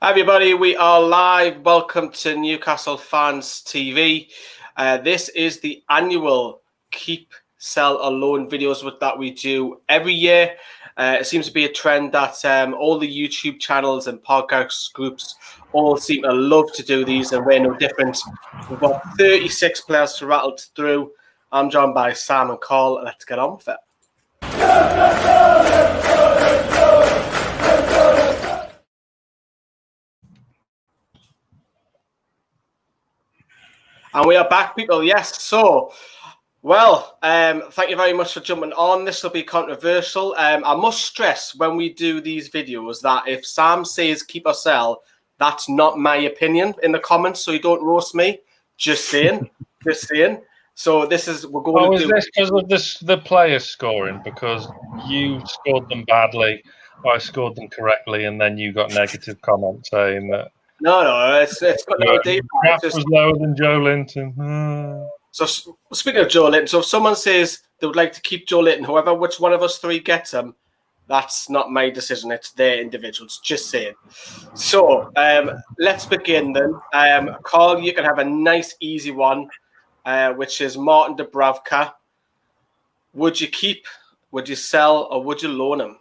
Hi everybody, we are live. Welcome to Newcastle Fans TV. This is the annual Keep, Sell or Loan videos that we do every year. It seems to be a trend that all the YouTube channels and podcast groups all seem to love to do these, and we're no different. We've got 36 players to rattle through. I'm joined by Sam and Carl. Let's get on with it. And we are back, people. Yes. So, thank you very much for jumping on. This will be controversial. I must stress when we do these videos that if Sam says keep or sell, that's not my opinion in the comments. So you don't roast me. Just saying. Just saying. So we're going to do. Is this because of the players scoring? Because you scored them badly, I scored them correctly, and then you got negative comments saying that. No, it's got no deep. Graf was lower than Joe Linton. So speaking of Joe Linton, so if someone says they would like to keep Joe Linton, which one of us three gets him, that's not my decision. It's their individuals. Just saying. So let's begin then. Carl, you can have a nice, easy one, which is Martin Dubravka. Would you keep, would you sell, or would you loan him?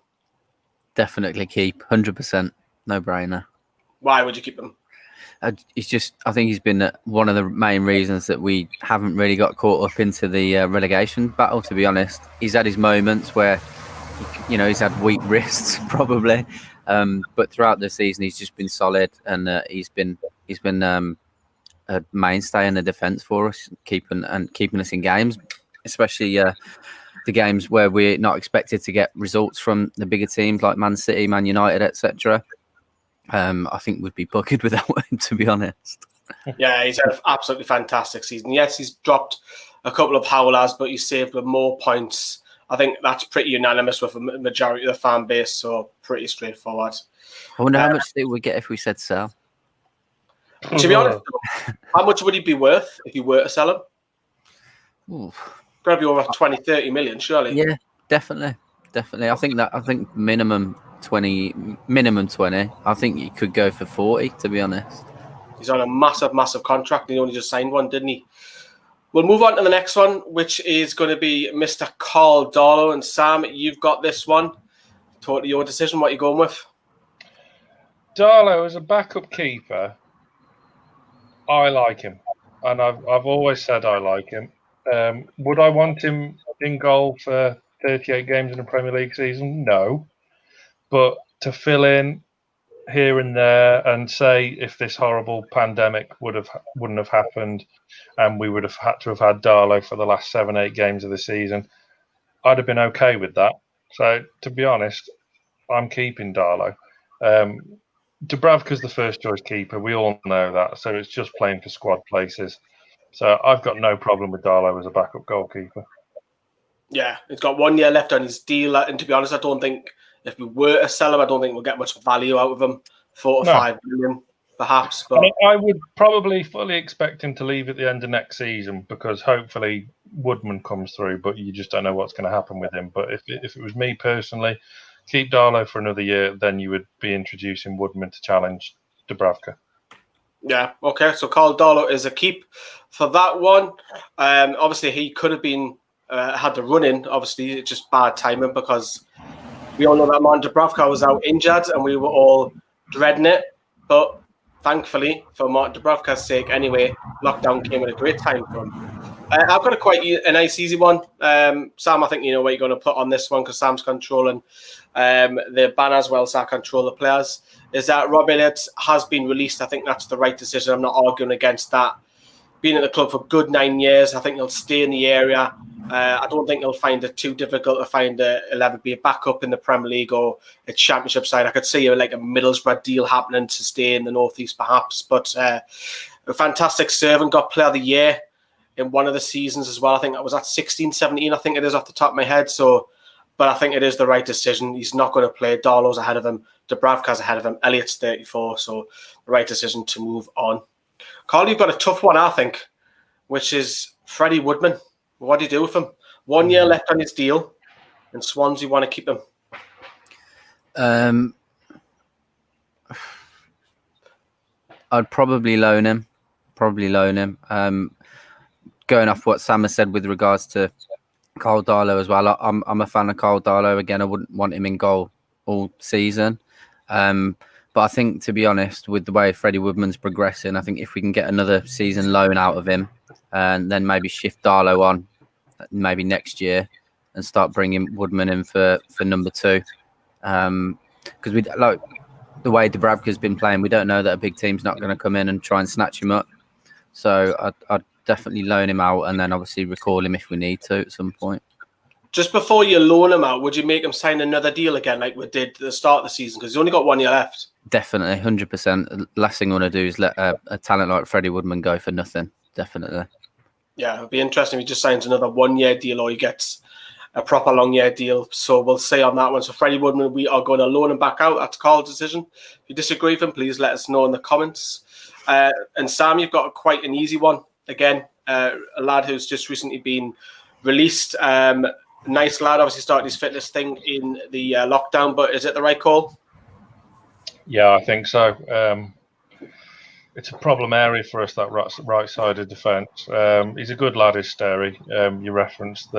Definitely keep. 100%. No-brainer. Why would you keep him? I think he's been one of the main reasons that we haven't really got caught up into the relegation battle, to be honest. He's had his moments where, he's had weak wrists, probably. But throughout the season, he's just been solid, and he's been a mainstay in the defence for us, keeping us in games, especially the games where we're not expected to get results from the bigger teams like Man City, Man United, etc. I think we'd be bucketed without him, to be honest. Yeah, he's had an absolutely fantastic season. Yes, he's dropped a couple of howlers, but he's saved with more points. I think that's pretty unanimous with the majority of the fan base, so pretty straightforward. I wonder how much they would get if we said sell. To be honest, how much would he be worth if you were to sell him? Oof. Got to be over 20, 30 million, surely. Yeah, definitely. I think minimum 20. I think you could go for 40, to be honest. He's on a massive contract. He only just signed one, didn't he? We'll move on to the next one, which is going to be Mr. Carl Darlow. And Sam, you've got this one. Totally your decision. What are you going with? Darlow as a backup keeper, I like him, and I've always said I like him. Would I want him in goal for 38 games in a Premier League season? No. But to fill in here and there, and say if this horrible pandemic wouldn't have happened and we would have had to have had Darlow for the last 7-8 games of the season, I'd have been okay with that. So to be honest, I'm keeping Darlow. Dubravka's the first choice keeper. We all know that. So it's just playing for squad places. So I've got no problem with Darlow as a backup goalkeeper. Yeah, he's got 1 year left on his deal. And to be honest, I don't think if we were to sell him, I don't think we'll get much value out of him. 4 to 5 million, perhaps. But I would probably fully expect him to leave at the end of next season, because hopefully Woodman comes through, but you just don't know what's going to happen with him. But if it was me personally, keep Darlow for another year, then you would be introducing Woodman to challenge Dubravka. Yeah, okay. So Carl Darlow is a keep for that one. Obviously, he could have been had the run in. Obviously, it's just bad timing because we all know that Martin Dubravka was out injured and we were all dreading it. But thankfully, for Martin Dubravka's sake, anyway, lockdown came at a great time for him. I've got a nice, easy one. Sam, I think you know what you're going to put on this one because Sam's controlling the banner as well, so I control the players. Is that Rob Elliott has been released. I think that's the right decision. I'm not arguing against that. Been at the club for a good 9 years. I think he'll stay in the area. I don't think he'll find it too difficult to find he'll ever be a backup in the Premier League or a Championship side. I could see like a Middlesbrough deal happening to stay in the North East perhaps. But a fantastic servant, got Player of the Year in one of the seasons as well. I think that was at 16, 17, I think it is off the top of my head. So, but I think it is the right decision. He's not going to play. Darlow's ahead of him. Dubravka's ahead of him. Elliott's 34. So the right decision to move on. Carl, you've got a tough one, I think, which is Freddie Woodman. What do you do with him? 1 year left on his deal, and Swansea want to keep him. I'd probably loan him. Going off what Sam has said with regards to Carl Darlow as well, I'm a fan of Carl Darlow. Again, I wouldn't want him in goal all season. But I think, to be honest, with the way Freddie Woodman's progressing, I think if we can get another season loan out of him and then maybe shift Darlow on maybe next year and start bringing Woodman in for number 2. Because we like the way Dubravka's been playing, we don't know that a big team's not going to come in and try and snatch him up. So I'd definitely loan him out and then obviously recall him if we need to at some point. Just before you loan him out, would you make him sign another deal again like we did at the start of the season? Because he's only got 1 year left. Definitely, 100%. Last thing I want to do is let a talent like Freddie Woodman go for nothing. Definitely. Yeah, it'd be interesting if he just signs another 1 year deal or he gets a proper long year deal. So we'll see on that one. So Freddie Woodman, we are going to loan him back out. That's Carl's decision. If you disagree with him, please let us know in the comments. And Sam, you've got quite an easy one. Again, a lad who's just recently been released. Nice lad, obviously started his fitness thing in the lockdown, but is it the right call? Yeah, I think so. It's a problem area for us, that right-sided defence. He's a good lad, is Sterry. You referenced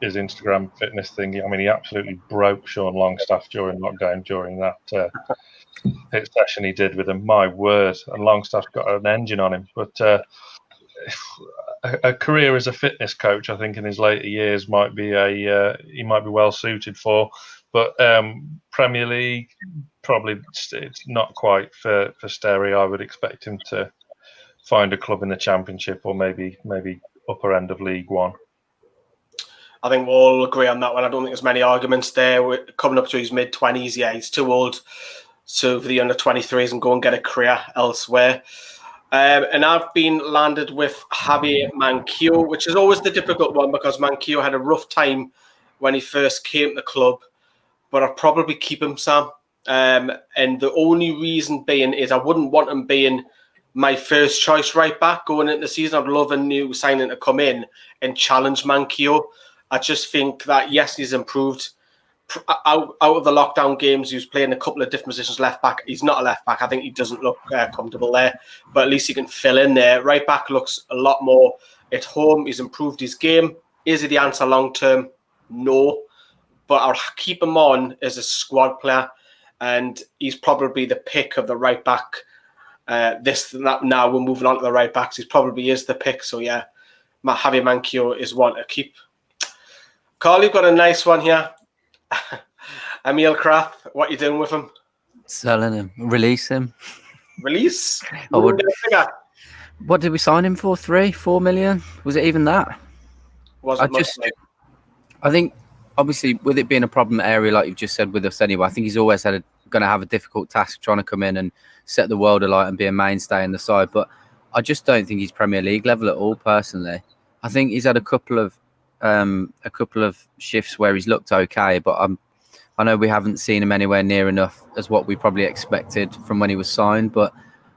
his Instagram fitness thing. I mean, he absolutely broke Sean Longstaff during lockdown, during that hit session he did with him. My word. And Longstaff's got an engine on him. But a career as a fitness coach, I think, in his later years might be he might be well suited for. But Premier League, probably it's not quite for Sterry. I would expect him to find a club in the Championship or maybe upper end of League One. I think we'll all agree on that one. I don't think there's many arguments there. We're coming up to his mid-20s. Yeah, he's too old to for the under-23s and go and get a career elsewhere. And I've been landed with Javier Manquillo, which is always the difficult one because Manquillo had a rough time when he first came to the club. But I'll probably keep him, Sam. And the only reason being is I wouldn't want him being my first choice right back going into the season. I'd love a new signing to come in and challenge Manquillo. I just think that, yes, he's improved. Out of the lockdown games, he was playing a couple of different positions. Left back, he's not a left back. I think he doesn't look comfortable there, but at least he can fill in there. Right back looks a lot more at home. He's improved his game. Is he the answer long term? No, but I'll keep him on as a squad player, and he's probably the pick of the right back. Now we're moving on to the right backs. He probably is the pick. So yeah, Javier Manquillo is one to keep. Carl, you've got a nice one here. Emil Kraft, what are you doing with him? Selling him. Release him. Release? What did we sign him for? 4 million? Was it even that? I think, obviously, with it being a problem area, like you've just said with us anyway, I think he's always going to have a difficult task trying to come in and set the world alight and be a mainstay in the side. But I just don't think he's Premier League level at all, personally. I think he's had a couple of shifts where he's looked okay, but I know we haven't seen him anywhere near enough as what we probably expected from when he was signed, but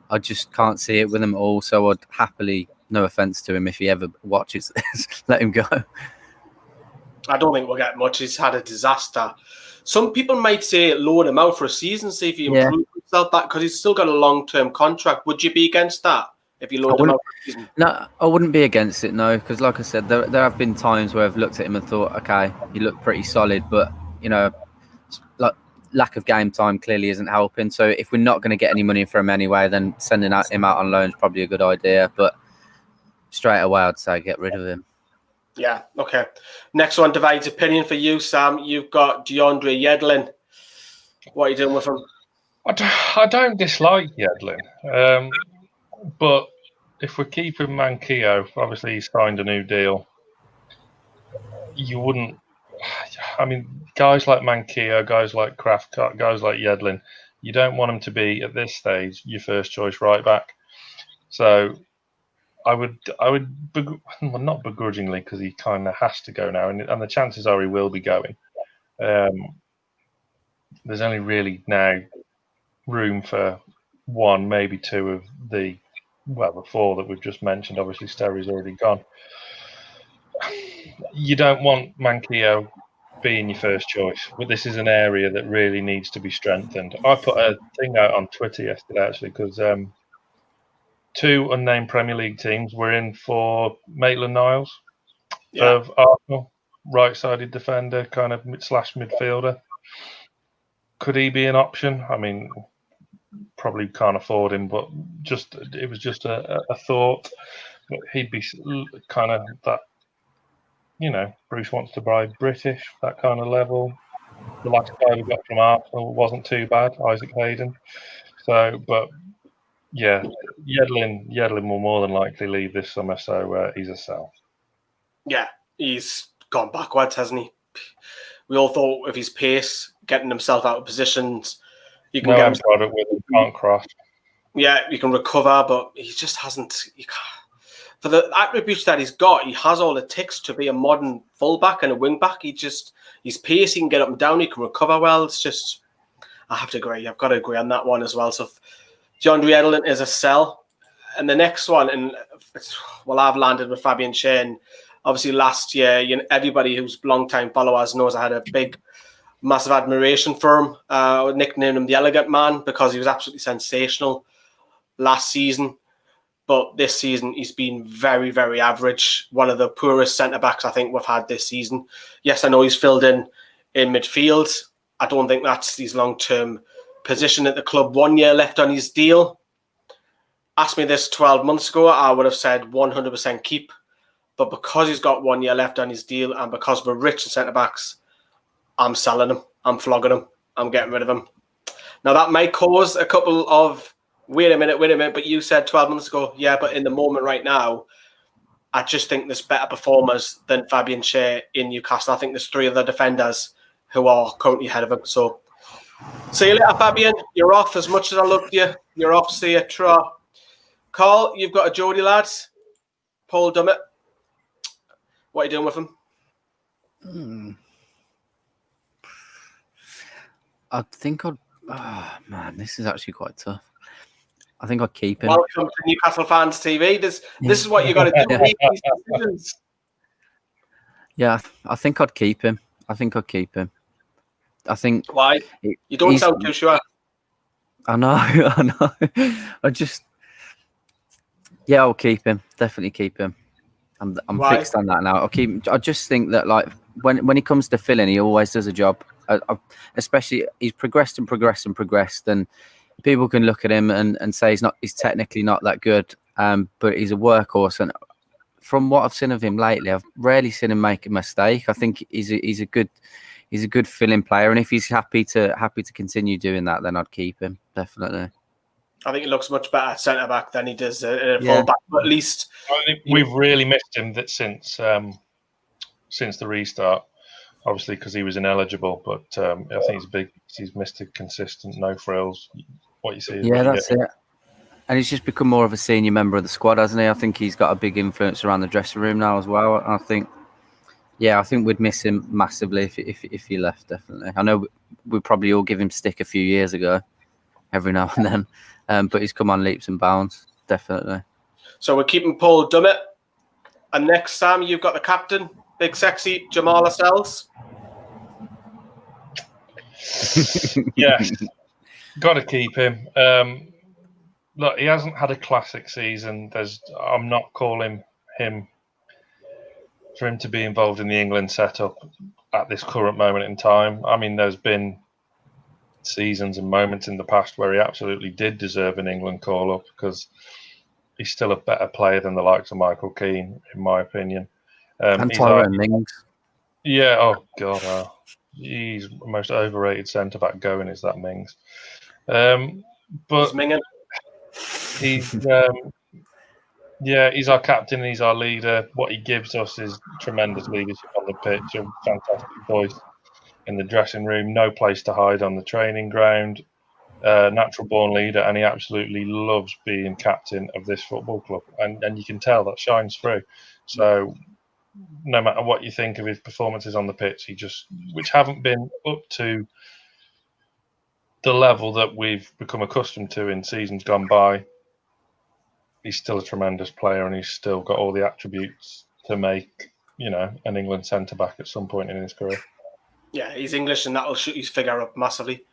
I just can't see it with him at all. So I'd happily, no offence to him, if he ever watches this, let him go. I don't think we'll get much. He's had a disaster. Some people might say loan him out for a season, see if he improves himself back, because he's still got a long-term contract. Would you be against that? If you load him out for a season? No, I wouldn't be against it, no, because like I said, there have been times where I've looked at him and thought, okay, he looked pretty solid, but, you know, like lack of game time clearly isn't helping. So if we're not going to get any money from him anyway, then sending him out on loan is probably a good idea. But straight away, I'd say get rid of him. Yeah, okay. Next one, divides opinion for you, Sam. You've got DeAndre Yedlin. What are you doing with him? I don't dislike Yedlin. But if we're keeping Manquillo, obviously he signed a new deal. You wouldn't. I mean, guys like Manquillo, guys like Cathcart, guys like Yedlin, you don't want them to be at this stage your first choice right back. So I would, well, not begrudgingly, because he kind of has to go now, and the chances are he will be going. There's only really now room for one, maybe two of the four that we've just mentioned. Obviously, Sterry's already gone. You don't want Manquillo being your first choice, but this is an area that really needs to be strengthened. I put a thing out on Twitter yesterday, actually, because two unnamed Premier League teams. We're in for Maitland-Niles Yeah. of Arsenal, right-sided defender, kind of slash midfielder. Could he be an option? I mean, probably can't afford him, but it was just a thought that he'd be kind of that. Bruce wants to buy British, that kind of level. The last guy we got from Arsenal wasn't too bad, Isaac Hayden. So, but yeah, Yedlin will more than likely leave this summer, so he's a sell. Yeah, he's gone backwards, hasn't he? We all thought of his pace, getting himself out of positions. You can No get end product with him, can't cross. Yeah, you can recover, but he just hasn't. For the attributes that he's got, he has all it takes to be a modern fullback and a wing back. He's pace, he can get up and down, he can recover well. It's just, I have to agree. I've got to agree on that one as well. So, DeAndre Edelin is a sell. And the next one, I've landed with Fabian Schär. Obviously, last year, everybody who's long-time followers knows I had a massive admiration for him. I would nickname him the Elegant Man because he was absolutely sensational last season. But this season, he's been very, very average. One of the poorest centre-backs I think we've had this season. Yes, I know he's filled in midfield. I don't think that's his long-term position at the club. 1 year left on his deal. Asked me this 12 months ago, I would have said 100% keep. But because he's got 1 year left on his deal and because we're rich in centre-backs, I'm selling him. I'm flogging him. I'm getting rid of him. Now, that might cause a couple of, wait a minute, but you said 12 months ago, yeah, but in the moment right now, I just think there's better performers than Fabian Schär in Newcastle. I think there's three other defenders who are currently ahead of him. So, see you later, Fabian. You're off. As much as I loved you, you're off. See you, Tra. Carl, you've got a Geordie lad. Paul Dummett. What are you doing with him? I think I'd... Oh, man, this is actually quite tough. I think I'd keep him. Welcome to Newcastle Fans TV. This is what you got to do. Make these decisions. Yeah, I think I'd keep him. I think Why? You don't sound too sure. I know. I'll keep him. Definitely keep him. I'm fixed on that now. I'll keep him. I just think that when he comes to filling, he always does a job. Especially he's progressed, and people can look at him and say he's technically not that good, but he's a workhorse. And from what I've seen of him lately, I've rarely seen him make a mistake. I think he's a good filling player, and if he's happy to continue doing that, then I'd keep him definitely. I think he looks much better at centre back than he does at full back. But at least I think we've really missed him since the restart. Obviously, because he was ineligible, but I think he's Mr. Consistent, no frills. What you see, that's it. And he's just become more of a senior member of the squad, hasn't he? I think he's got a big influence around the dressing room now as well. And I think we'd miss him massively if he left. Definitely. I know we probably all give him stick a few years ago, every now and then, but he's come on leaps and bounds, definitely. So we're keeping Paul Dummett, and next, Sam, you've got the captain. Big sexy Jamal Lascelles. Yes, got to keep him. Look, he hasn't had a classic season. I'm not calling him for him to be involved in the England setup at this current moment in time. I mean, there's been seasons and moments in the past where he absolutely did deserve an England call-up because he's still a better player than the likes of Michael Keane, in my opinion. And Tyrone Mings. Yeah, oh God. He's the most overrated centre-back going, is that Mings. But he's he's our captain and he's our leader. What he gives us is tremendous leadership on the pitch, a fantastic voice in the dressing room, no place to hide on the training ground, natural-born leader, and he absolutely loves being captain of this football club. And you can tell that shines through. So no matter what you think of his performances on the pitch, which haven't been up to the level that we've become accustomed to in seasons gone by, he's still a tremendous player and he's still got all the attributes to make, an England centre-back at some point in his career. Yeah, he's English and that'll shoot his figure up massively.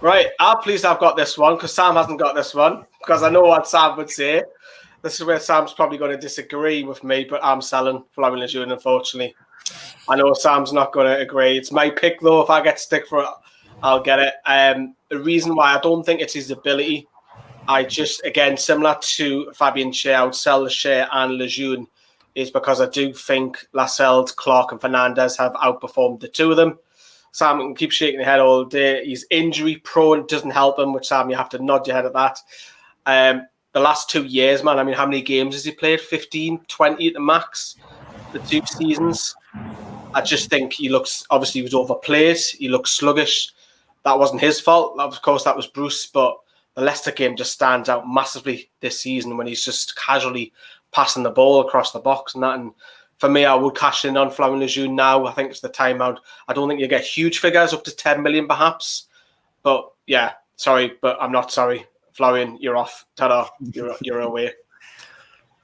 Right, I'm pleased I've got this one because Sam hasn't got this one. because I know what Sam would say. This is where Sam's probably going to disagree with me, but I'm selling Florian Lejeune, unfortunately. I know Sam's not going to agree. It's my pick, though. If I get stick for it, I'll get it. The reason why I don't think it's his ability, I just, again, similar to Fabian Schär, I would sell the Schär and Lejeune, is because I do think Lascelles, Clark and Fernandez have outperformed the two of them. Sam can keep shaking your head all day. He's injury prone, doesn't help him, which, Sam, you have to nod your head at that. The last 2 years, man, I mean, how many games has he played? 15, 20 at the max, the 2 seasons. I just think he looks, obviously he was overplayed. He looks sluggish. That wasn't his fault. Of course, that was Bruce, but the Leicester game just stands out massively this season when he's just casually passing the ball across the box and that. And for me, I would cash in on Florian Lejeune now. I think it's the time out. I don't think you get huge figures, up to 10 million perhaps. But yeah, sorry, but I'm not sorry. Florian, you're off. Ta-da, you're away.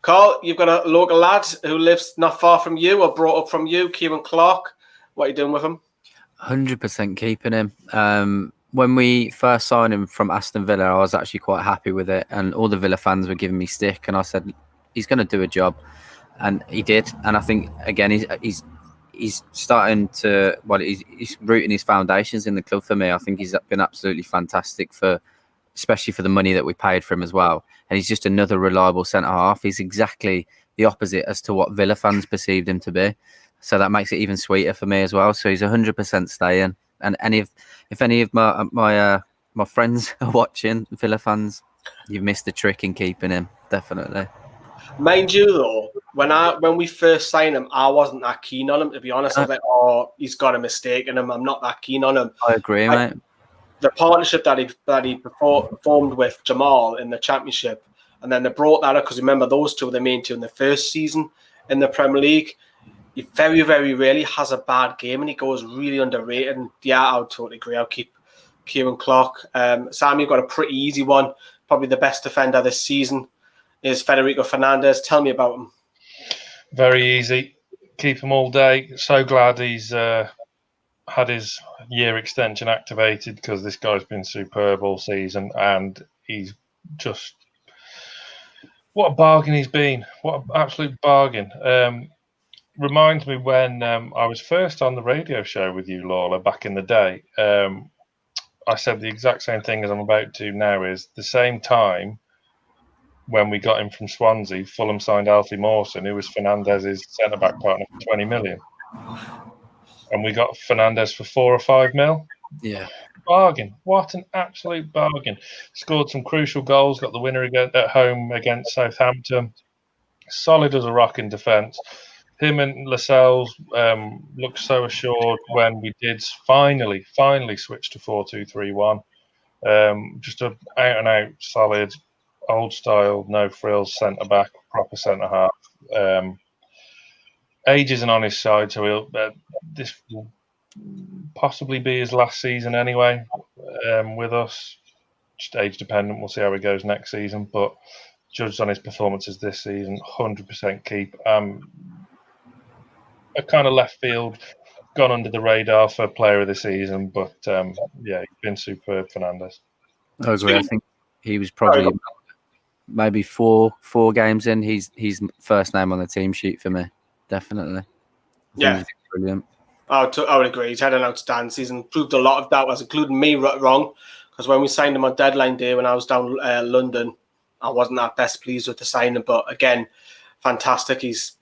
Carl, you've got a local lad who lives not far from you or brought up from you, Kieran Clark. What are you doing with him? 100% keeping him. When we first signed him from Aston Villa, I was actually quite happy with it. And all the Villa fans were giving me stick. And I said, he's going to do a job. And he did. And I think, again, he's starting to, he's rooting his foundations in the club for me. I think he's been absolutely fantastic especially for the money that we paid for him as well. And he's just another reliable centre-half. He's exactly the opposite as to what Villa fans perceived him to be. So that makes it even sweeter for me as well. So he's 100% staying. And if any of my friends are watching, Villa fans, you've missed the trick in keeping him, definitely. Mind you, though, when we first signed him, I wasn't that keen on him, to be honest. I was like, oh, he's got a mistake in him. I'm not that keen on him. I agree, mate. The partnership that he formed with Jamal in the Championship, and then they brought that up because remember those two were the main two in the first season in the Premier League. He very, very rarely has a bad game, and he goes really underrated. And yeah, I would totally agree. I'll keep Kieran Clark. Sam, you've got a pretty easy one. Probably the best defender this season is Federico Fernandez. Tell me about him. Very easy. Keep him all day. So glad he's had his year extension activated because this guy's been superb all season, and he's just what a bargain he's been. What an absolute bargain. Reminds me when I was first on the radio show with you, Lawler, back in the day. I said the exact same thing as I'm about to now. Is the same time when we got him from Swansea, Fulham signed Alfie Mawson, who was Fernandez's centre-back partner for 20 million. And we got Fernandez for 4 or 5 mil. Yeah. Bargain. What an absolute bargain. Scored some crucial goals, got the winner at home against Southampton. Solid as a rock in defence. Him and Lascelles looked so assured when we did finally switch to 4-2-3-1. Just an out-and-out solid, old-style, no-frills centre-back, proper centre-half. Age isn't on his side, so this will possibly be his last season anyway with us. Just age dependent. We'll see how he goes next season. But judged on his performances this season, 100% keep. A kind of left field, gone under the radar for player of the season, but yeah, he's been superb, Fernandez. I agree. I think he was probably maybe four games in. He's first name on the team sheet for me. Definitely. Yeah. Brilliant. I would agree. He's had an outstanding season. Proved a lot of doubters, including me, wrong. Because when we signed him on deadline day, when I was down London, I wasn't that best pleased with the signing. But again, fantastic. He's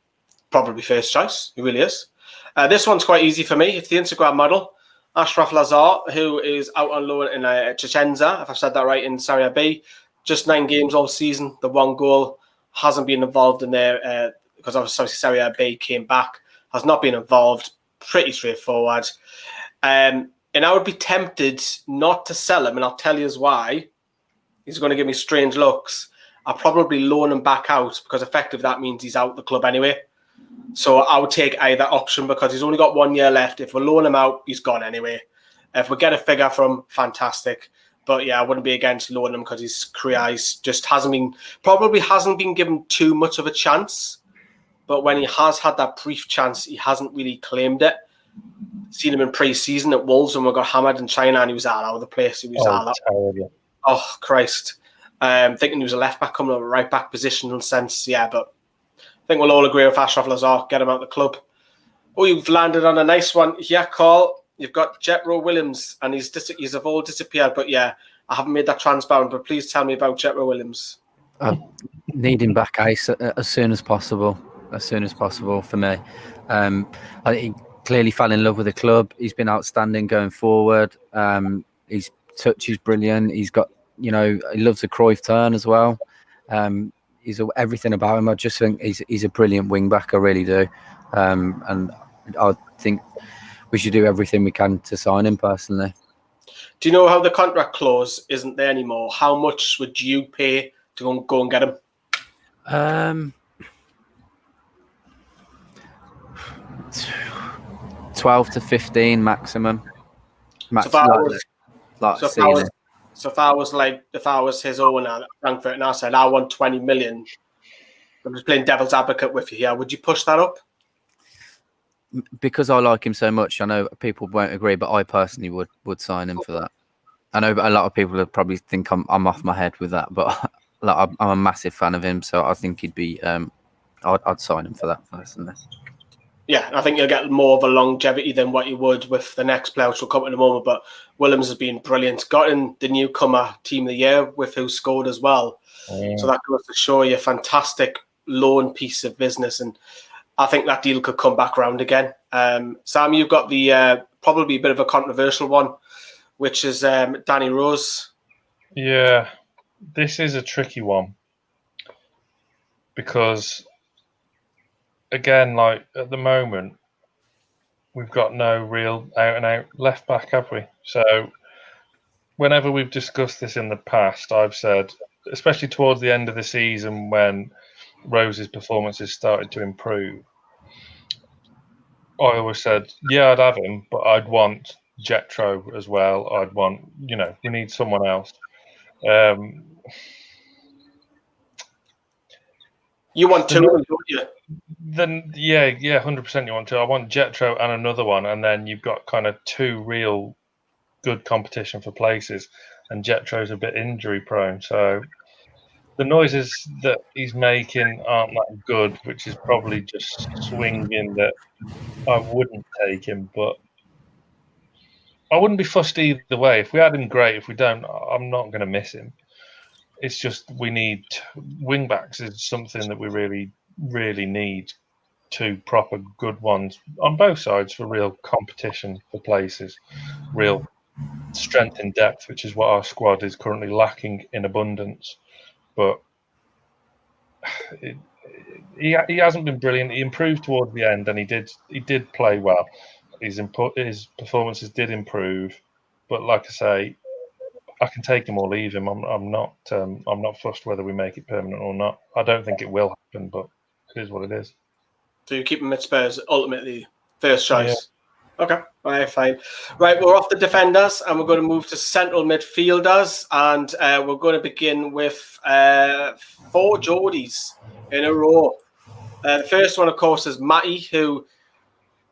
probably first choice. He really is. This one's quite easy for me. It's the Instagram model, Ashraf Lazar, who is out on loan in Chechenza, if I've said that right, in Serie B. Just 9 games all season. The 1 goal hasn't been involved in there because obviously Serie B came back. Has not been involved. Pretty straightforward. And I would be tempted not to sell him, and I'll tell you why. He's going to give me strange looks. I'll probably loan him back out because effectively that means he's out the club anyway. So I would take either option because he's only got 1 year left. If we loan him out, he's gone anyway. If we get a figure from him, fantastic. But yeah, I wouldn't be against loaning him because his career just hasn't been given too much of a chance. But when he has had that brief chance, he hasn't really claimed it. Seen him in pre-season at Wolves when we got hammered in China and he was all over the place. He was terrible. Oh, Christ. Thinking he was a left back coming up a right back positional sense. Yeah, but I think we'll all agree with Ashraf Lazar, get him out of the club. Oh, you've landed on a nice one here, Carl. You've got Jetro Williams, and he's all disappeared. But yeah, I haven't made that transparent. But please tell me about Jetro Williams. I need him back as soon as possible. As soon as possible for me. He clearly fell in love with the club. He's been outstanding going forward. His touch is brilliant. He's got, he loves the Cruyff turn as well. He's everything about him. I just think he's a brilliant wing back. I really do. And I think we should do everything we can to sign him personally. Do you know how the contract clause isn't there anymore? How much would you pay to go and get him? 12 to 15 maximum. So if I was his owner at Frankfurt and I said I want 20 million, I'm just playing devil's advocate with you here. Would you push that up? Because I like him so much, I know people won't agree, but I personally would sign him for that. I know a lot of people would probably think I'm off my head with that, but I'm a massive fan of him, so I think he'd be. I'd sign him for that personally. Yeah, I think you'll get more of a longevity than what you would with the next player, which will come in a moment. But Williams has been brilliant. Got in the newcomer team of the year with who scored as well. So that goes to show you a fantastic loan piece of business. And I think that deal could come back around again. Sam, you've got the probably a bit of a controversial one, which is Danny Rose. Yeah, this is a tricky one because, again, like at the moment, we've got no real out-and-out left back, have we? So whenever we've discussed this in the past, I've said, especially towards the end of the season when Rose's performances started to improve, I always said, yeah, I'd have him, but I'd want Jetro as well. I'd want, we need someone else. You want two, don't you? Then, yeah, 100% you want to. I want Jetro and another one, and then you've got kind of two real good competition for places, and Jetro's a bit injury prone, so the noises that he's making aren't that good, which is probably just swinging that I wouldn't take him, but I wouldn't be fussed either way. If we had him, great. If we don't, I'm not going to miss him. It's just we need wing backs is something that we really, really need. Two proper good ones on both sides for real competition for places, real strength in depth, which is what our squad is currently lacking in abundance. But he hasn't been brilliant. He improved towards the end, and he did play well. His performances did improve, but like I say, I can take him or leave him. I'm not fussed whether we make it permanent or not. I don't think it will happen, but it is what it is. So you keep him at Spurs, ultimately first choice. Yeah. Okay, all right, fine. Right, we're off the defenders, and we're going to move to central midfielders, and we're going to begin with 4 Geordies in a row. The first one, of course, is Matty, who,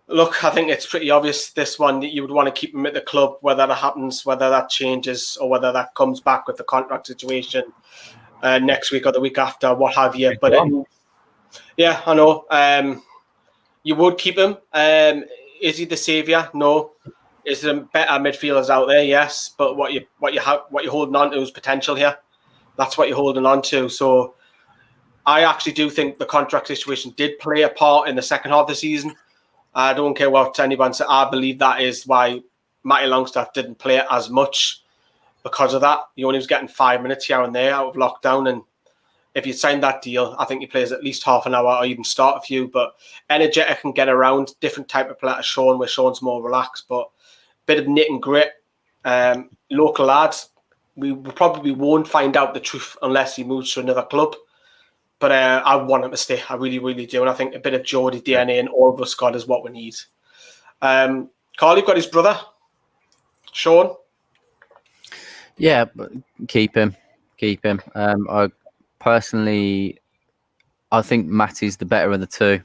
look, I think it's pretty obvious this one that you would want to keep him at the club, whether that happens, whether that changes, or whether that comes back with the contract situation next week or the week after, what have you. But yeah, I know. You would keep him. Is he the saviour? No. Is there better midfielders out there? Yes. But what you're holding on to is potential here. That's what you're holding on to. So I actually do think the contract situation did play a part in the second half of the season. I don't care what anyone says. I believe that is why Matty Longstaff didn't play as much because of that. He only was getting 5 minutes here and there out of lockdown, and if you signed that deal, I think he plays at least half an hour or even start a few. But energetic and get around, different type of player to Sean, where Sean's more relaxed, but a bit of knit and grit. Local lads, we probably won't find out the truth unless he moves to another club. But I want him to stay. I really, really do. And I think a bit of Geordie DNA in all of us squad is what we need. Carl, you've got his brother, Sean. Yeah, but keep him. I think Matty's the better of the two.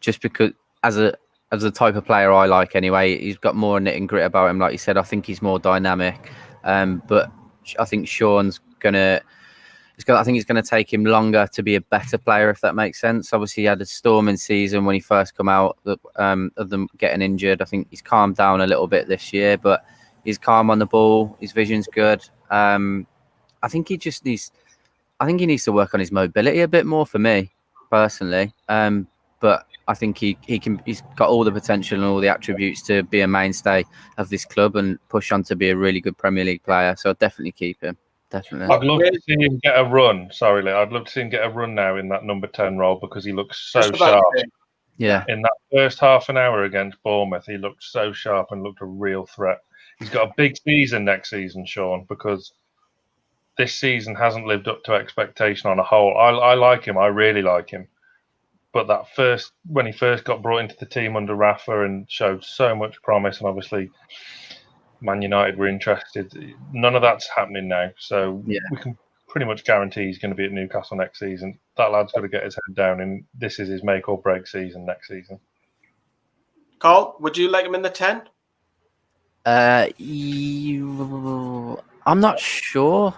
Just because as a type of player I like anyway, he's got more knit and grit about him. Like you said, I think he's more dynamic. But I think Sean's I think it's going to take him longer to be a better player, if that makes sense. Obviously, he had a storming season when he first come out of them getting injured. I think he's calmed down a little bit this year, but he's calm on the ball. His vision's good. I think he needs to work on his mobility a bit more for me, personally. But I think he's got all the potential and all the attributes to be a mainstay of this club and push on to be a really good Premier League player. So I'll definitely keep him. Definitely. I'd love to see him get a run. Sorry, Lee. I'd love to see him get a run now in that number 10 role because he looks so sharp. Yeah. In that first half an hour against Bournemouth, he looked so sharp and looked a real threat. He's got a big season next season, Sean, because this season hasn't lived up to expectation on a whole. I like him. I really like him. But when he first got brought into the team under Rafa and showed so much promise, and obviously Man United were interested, none of that's happening now. So we can pretty much guarantee he's going to be at Newcastle next season. That lad's got to get his head down, and this is his make or break season next season. Carl, would you like him in the 10? I'm not sure.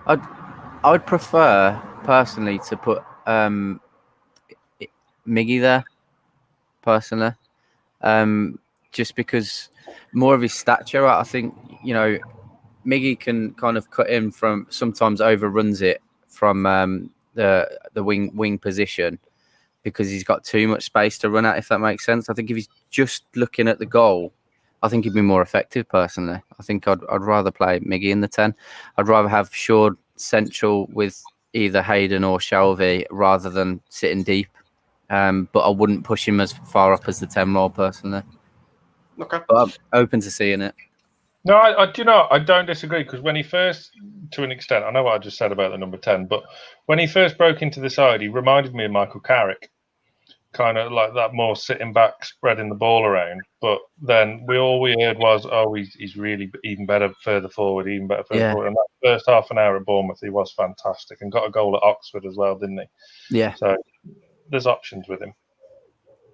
I'd prefer personally to put Miggy there, personally, just because more of his stature. I think, Miggy can kind of cut in from, sometimes overruns it from the wing position because he's got too much space to run at, if that makes sense. I think if he's just looking at the goal, I think he'd be more effective personally. I think I'd rather play Miggy in the 10. I'd rather have Shaw central with either Hayden or Shelvey rather than sitting deep. But I wouldn't push him as far up as the 10 role personally. Okay. But I'm open to seeing it. No, I don't disagree because when he first, to an extent, I know what I just said about the number 10, but when he first broke into the side, he reminded me of Michael Carrick, kind of like that, more sitting back, spreading the ball around. But then all we heard was, he's really even better further forward, And that first half an hour at Bournemouth, he was fantastic and got a goal at Oxford as well, didn't he? Yeah. So there's options with him.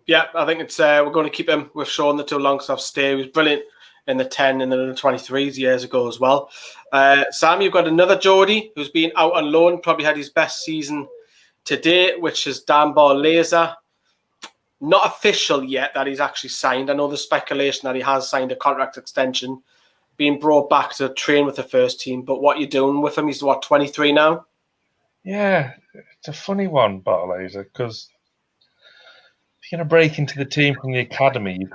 Yeah, I think it's we're going to keep him with Sean the too long because I've stayed. He was brilliant in the 10 and then the 23s years ago as well. Sam, you've got another Geordie who's been out on loan, probably had his best season to date, which is Danball Laser. Not official yet that he's actually signed. I know there's speculation that he has signed a contract extension, being brought back to train with the first team. But what are you doing with him? He's 23 now? Yeah, it's a funny one, Battle Laser, because if you're going to break into the team from the academy, you've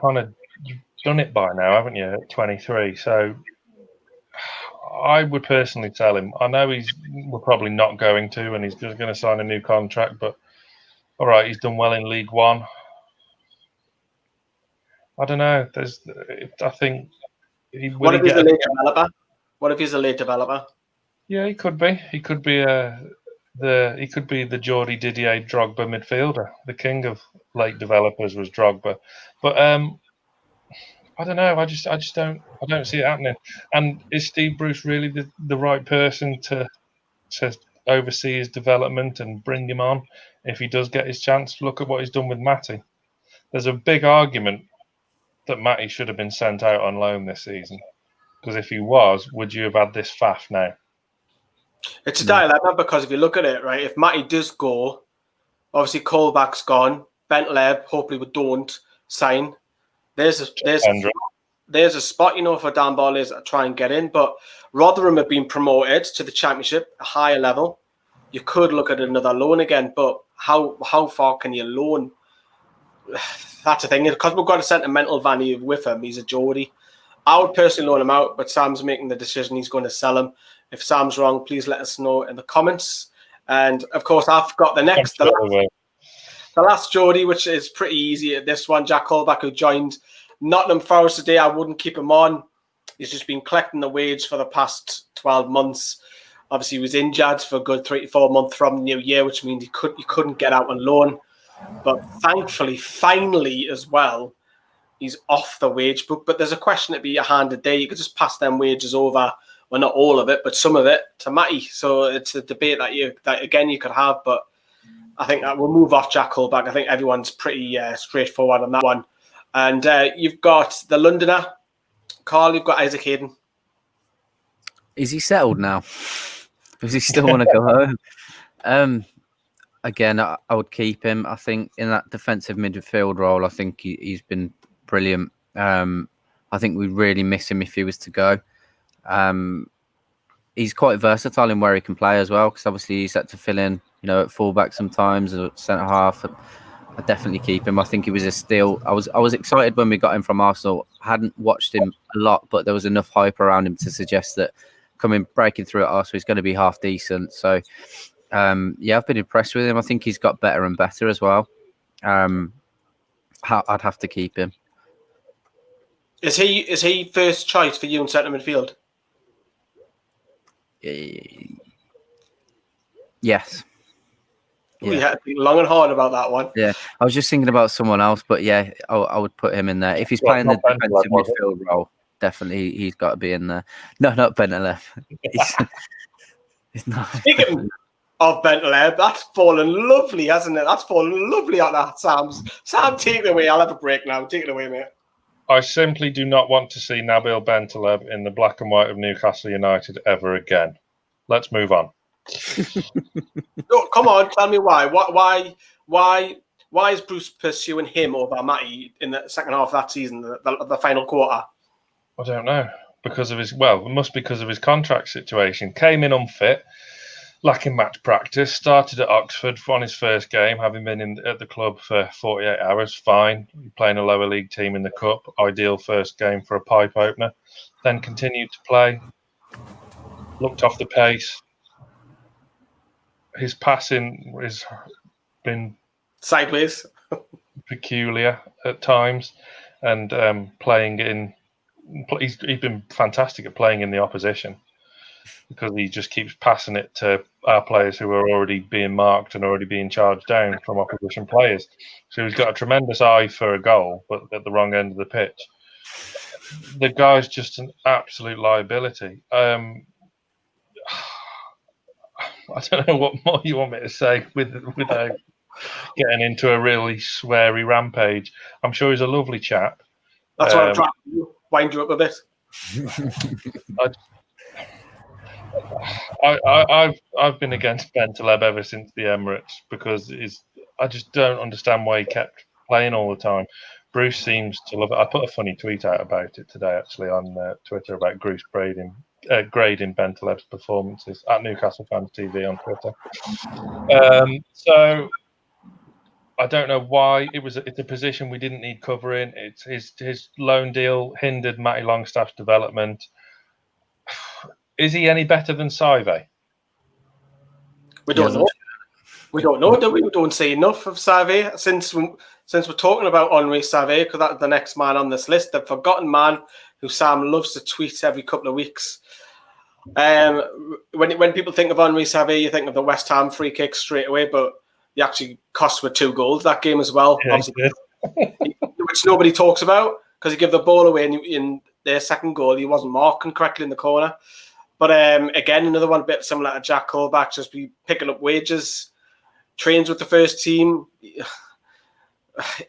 done it by now, haven't you, at 23? So I would personally tell him. I know we're probably not going to, and he's just going to sign a new contract, but all right, he's done well in League One. I don't know. I think. What if he's a late developer? What if he's a late developer? Yeah, he could be. He could be the Geordie Didier Drogba midfielder. The king of late developers was Drogba, but I don't know. I don't see it happening. And is Steve Bruce really the right person to oversee his development and bring him on if he does get his chance? Look at what he's done with Matty. There's a big argument that Matty should have been sent out on loan this season, because if he was, would you have had this faff now? It's a dilemma because if you look at it, right, if Matty does go, obviously Colback's gone, Bentleb hopefully we don't sign. There's a spot, for Dan Ballers to try and get in, but Rotherham have been promoted to the Championship, a higher level. You could look at another loan again, but how far can you loan? That's the thing, because we've got a sentimental value with him. He's a Geordie. I would personally loan him out, but Sam's making the decision. He's going to sell him. If Sam's wrong, please let us know in the comments. And of course, I've got the last Geordie, which is pretty easy at this one. Jack Colback, who joined Nottingham Forest today. I wouldn't keep him on. He's just been collecting the wage for the past 12 months. Obviously, he was injured for a good 3 to 4 months from the new year, which means he couldn't get out on loan. But thankfully, finally, as well, he's off the wage book. But there's a question to be a hand a day. You could just pass them wages over. Well, not all of it, but some of it to Matty. So it's a debate that you could have. But I think that we'll move off Jack Colback. I think everyone's pretty straightforward on that one. And you've got the Londoner. Carl, you've got Isaac Hayden. Is he settled now? Does he still want to go home? Again, I would keep him. I think in that defensive midfield role, I think he's been brilliant. I think we really miss him if he was to go. He's quite versatile in where he can play as well, because obviously he's had to fill in, at fullback sometimes or centre half. I definitely keep him. I think he was a steal. I was excited when we got him from Arsenal. I hadn't watched him a lot, but there was enough hype around him to suggest that breaking through at Arsenal, he's going to be half decent. So, I've been impressed with him. I think he's got better and better as well. I'd have to keep him. Is he first choice for you in centre midfield? Yes. We had to be long and hard about that one. Yeah, I was just thinking about someone else, but yeah, I would put him in there. If he's playing the defensive midfield role, definitely he's got to be in there. No, not Bentaleb. It's not. Speaking of Bentaleb, that's fallen lovely, hasn't it? That's fallen lovely on that, Sam, take it away. I'll have a break now. Take it away, mate. I simply do not want to see Nabil Bentaleb in the black and white of Newcastle United ever again. Let's move on. No, come on, tell me why. Why is Bruce pursuing him over Matty in the second half of that season, the final quarter? I don't know. It must be because of his contract situation. Came in unfit, lacking match practice, started at Oxford on his first game, having been at the club for 48 hours, fine. Playing a lower league team in the Cup, ideal first game for a pipe opener. Then continued to play, looked off the pace. His passing has been sideways, peculiar at times, and he's been fantastic at playing in the opposition, because he just keeps passing it to our players who are already being marked and already being charged down from opposition players. So he's got a tremendous eye for a goal, but at the wrong end of the pitch. The guy's just an absolute liability. I don't know what more you want me to say without getting into a really sweary rampage. I'm sure he's a lovely chap. That's what I'm trying to do. Wind you up a bit. I've been against Bentaleb ever since the Emirates, because I just don't understand why he kept playing all the time. Bruce seems to love it. I put a funny tweet out about it today, actually, on Twitter about Bruce grading Bentaleb's performances at Newcastle Fans TV on Twitter. So I don't know why it's a position we didn't need covering. It's his loan deal hindered Matty Longstaff's development. Is he any better than Saive? We don't know. We don't know, do we? We don't see enough of Saive since we're talking about Henri Saive, because that's the next man on this list, the forgotten man who Sam loves to tweet every couple of weeks. When people think of Henri Saive, you think of the West Ham free kick straight away, but he actually cost with 2 goals that game as well, yeah, which nobody talks about, because he gave the ball away in their second goal. He wasn't marking correctly in the corner. But again, another one a bit similar to Jack Colback, just be picking up wages, trains with the first team.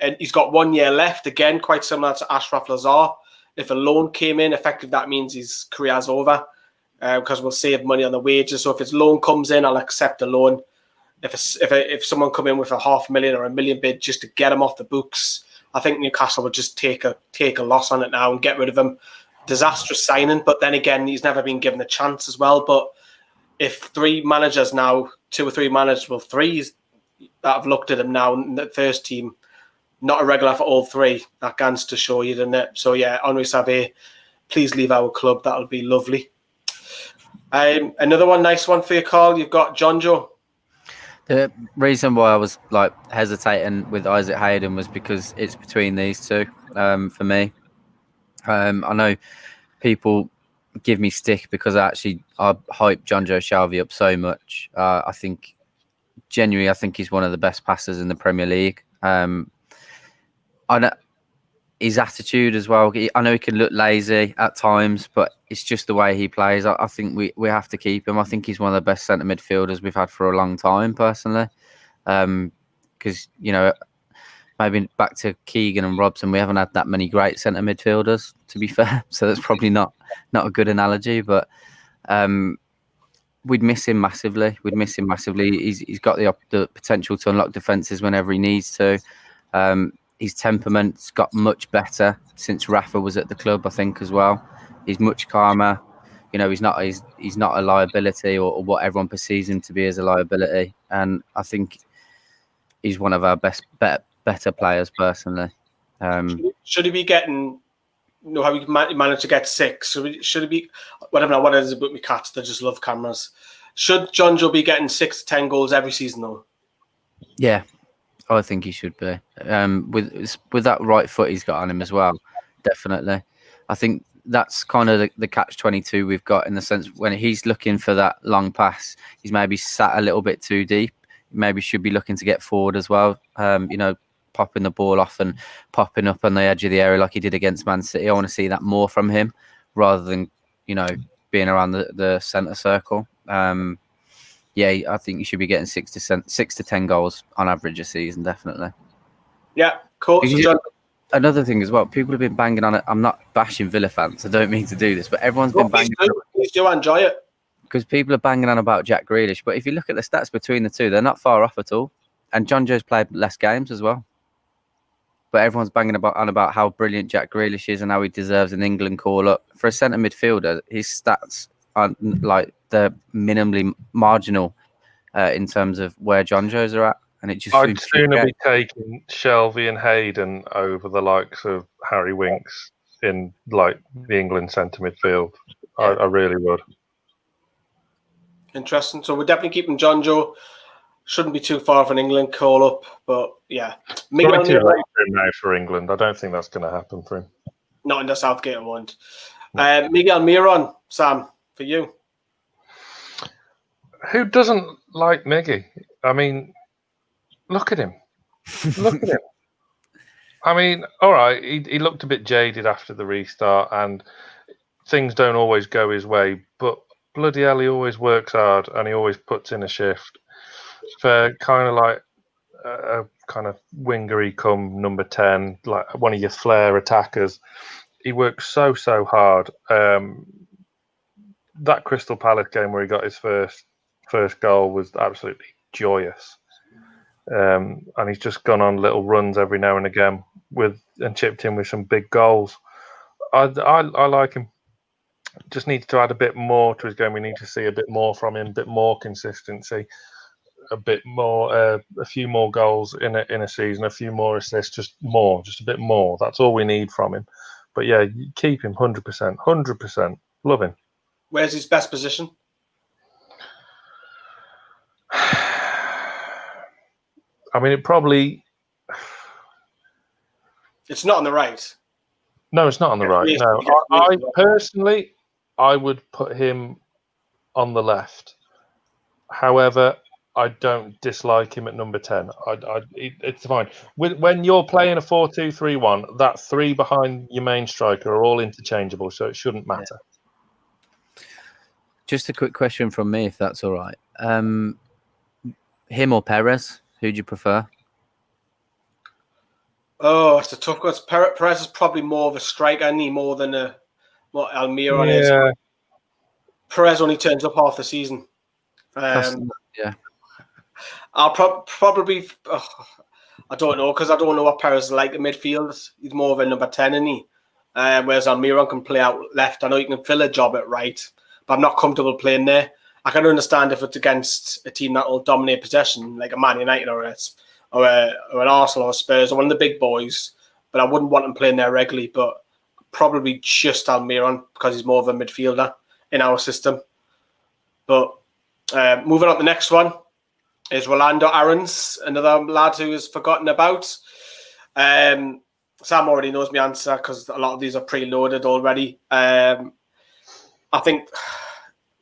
And he's got 1 year left, again, quite similar to Ashraf Lazar. If a loan came in, effective, that means his career's over, because we'll save money on the wages. So if his loan comes in, I'll accept a loan. If someone come in with a $500,000 or $1 million bid just to get him off the books, I think Newcastle would just take a loss on it now and get rid of him. Disastrous signing, but then again, he's never been given a chance as well. But if 3 managers now, 2 or 3 managers, well, 3 that have looked at him now in the first team, not a regular for all 3, that goes to show you, doesn't it? So yeah, Henri Saive, please leave our club. That'll be lovely. Another one, nice one for you, Carl. You've got John Joe. The reason why I was hesitating with Isaac Hayden was because it's between these two for me. I know people give me stick because I hype John Joe Shelvey up so much. I think he's one of the best passers in the Premier League. I know his attitude as well. I know he can look lazy at times, but it's just the way he plays. I think we have to keep him. I think he's one of the best centre midfielders we've had for a long time, personally. Because, maybe back to Keegan and Robson, we haven't had that many great centre midfielders, to be fair. So that's probably not a good analogy. But we'd miss him massively. He's got the potential to unlock defences whenever he needs to. His temperament's got much better since Rafa was at the club, I think, as well. He's much calmer. He's not a liability or what everyone perceives him to be as a liability. And I think he's one of our better players personally. Should he be getting? How he managed to get 6? Should he be? Whatever. What is it about me cats? They just love cameras. Should John Joe be getting 6 to 10 goals every season though? Yeah, I think he should be. With that right foot he's got on him as well, definitely. I think that's kind of the catch-22 we've got, in the sense when he's looking for that long pass, he's maybe sat a little bit too deep. Maybe should be looking to get forward as well. Popping the ball off and popping up on the edge of the area like he did against Man City. I want to see that more from him rather than being around the centre circle. I think he should be getting 6 to 10 goals on average a season, definitely. Yeah, cool. So John, another thing as well, people have been banging on it. I'm not bashing Villa fans, I don't mean to do this, but everyone's been banging on it. Please do enjoy it. Because people are banging on about Jack Grealish, but if you look at the stats between the two, they're not far off at all. And John Joe's played less games as well. But everyone's banging on about how brilliant Jack Grealish is and how he deserves an England call-up. For a centre midfielder, his stats are like they're minimally marginal in terms of where John Joe's are at. And it just I'd sooner be taking Shelvey and Hayden over the likes of Harry Winks in like the England centre midfield. Yeah. I really would. Interesting. So we're definitely keeping John Joe. Shouldn't be too far of an England call-up, but yeah. Miguel too late for him now for England. I don't think that's going to happen for him. Not in the Southgate one. No. Miguel Miron, Sam, for you. Who doesn't like Miggy? I mean, look at him. Look at him. I mean, all right, he looked a bit jaded after the restart, and things don't always go his way, but bloody hell, he always works hard and he always puts in a shift. For kind of like a kind of wingery come number 10, like one of your flair attackers. He works so hard. That Crystal Palace game where he got his first goal was absolutely joyous. And he's just gone on little runs every now and again and chipped in with some big goals. I like him. Just needs to add a bit more to his game. We need to see a bit more from him, a bit more consistency. A bit more, a few more goals in a season, a few more assists, just a bit more. That's all we need from him. But yeah, keep him 100%. Love him. Where's his best position? I mean, it's not on the right. No, it's not on the right. No, I personally, I would put him on the left. However, I don't dislike him at number 10. It's fine. When you're playing a 4-2-3-1, that 3 behind your main striker are all interchangeable, so it shouldn't matter. Just a quick question from me, if that's all right. Him or Perez? Who do you prefer? Oh, it's a tough one. Perez is probably more of a striker, isn't he? More than what Almiron is. Perez only turns up half the season. Yeah. I'll probably. I don't know, because I don't know what Perez is like in midfield. He's more of a number 10, isn't he? Whereas Almiron can play out left. I know you can fill a job at right, but I'm not comfortable playing there. I can understand if it's against a team that will dominate possession, like a Man United or an Arsenal or a Spurs or one of the big boys, but I wouldn't want him playing there regularly. But probably just Almiron, because he's more of a midfielder in our system. But moving on to the next one is Rolando Aarons, another lad who is forgotten about. Sam already knows my answer because a lot of these are preloaded already. I think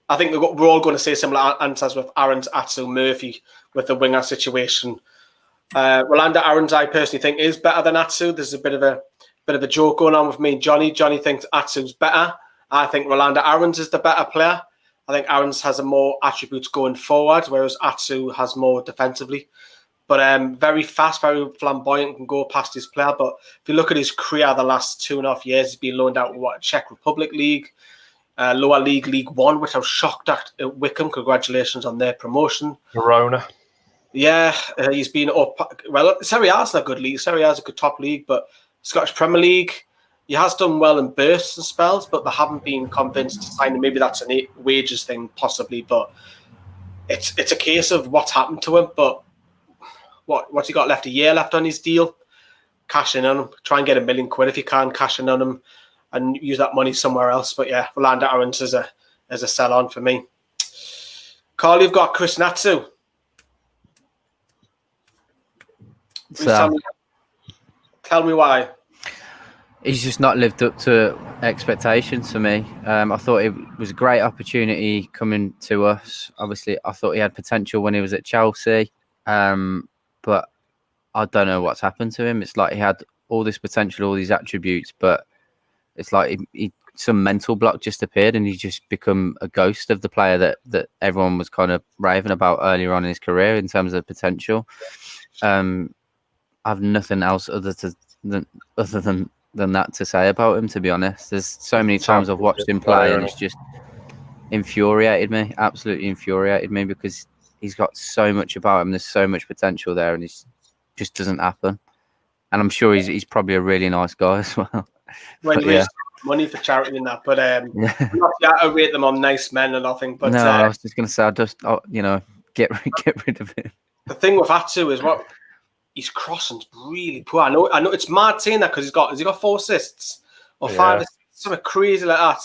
we're all going to say similar answers with Aarons, Atsu, Murphy with the winger situation. Rolando Aarons, I personally think, is better than Atsu. There's a bit of a joke going on with me and Johnny. Johnny thinks Atsu's better. I think Rolando Aarons is the better player. I think Aarons has more attributes going forward, whereas Atsu has more defensively. But very fast, very flamboyant, can go past his player. But if you look at his career the last 2.5 years, he's been loaned out to Czech Republic League. lower league, League One, which I was shocked at Wickham. Congratulations on their promotion. Verona. Yeah, he's been up. Well, Serie A's not a good league. Serie A's a good top league, but Scottish Premier League, he has done well in bursts and spells, but they haven't been convinced to sign him. Maybe that's a wages thing, possibly, but it's a case of what's happened to him. But what's he got left? A year left on his deal. Cash in on him. Try and get £1 million if you can. Cash in on him and use that money somewhere else. But yeah, Rolando Aarons is a sell on for me. Carl, you've got Chris Natsu. Tell me why. He's just not lived up to expectations for me. I thought it was a great opportunity coming to us. Obviously, I thought he had potential when he was at Chelsea, but I don't know what's happened to him. It's like he had all this potential, all these attributes, but it's like some mental block just appeared and he's just become a ghost of the player that everyone was kind of raving about earlier on in his career in terms of potential. I've nothing else other than that to say about him, to be honest. There's so many times I've watched him play and it's just infuriated me, absolutely infuriated me, because he's got so much about him. There's so much potential there and it just doesn't happen. And I'm sure he's probably a really nice guy as well. When you raise money for charity and that, but I rate them on nice men or nothing. But no, I was just going to say, get rid of him. The thing with Atsu is his crossing's really poor. I know it's mad saying that because has he got 4 assists or 5 assists, something crazy like that.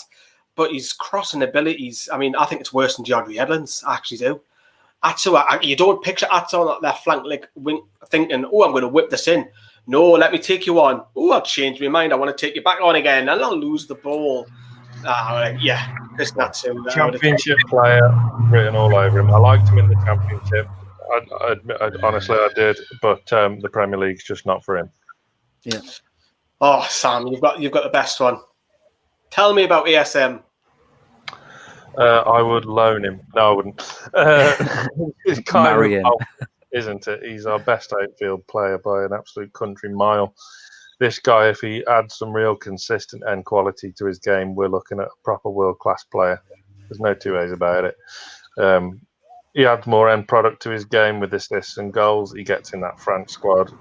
But his crossing abilities, I mean, I think it's worse than DeAndre Edlund's. I actually do. Atsu, you don't picture Atsu on that left flank like wing, thinking, "Oh, I'm going to whip this in." No, let me take you on. Oh, I'll change my mind. I want to take you back on again, and I'll lose the ball. Chris Natsu. Championship player written all over him. I liked him in the Championship. Honestly, I did, but the Premier League's just not for him. Yeah. Oh, Sam, you've got the best one. Tell me about ASM. I would loan him. No, I wouldn't. It's kind of, isn't it? He's our best outfield player by an absolute country mile. This guy, if he adds some real consistent end quality to his game, we're looking at a proper world-class player. There's no two ways about it. He adds more end product to his game with assists and goals. He gets in that France squad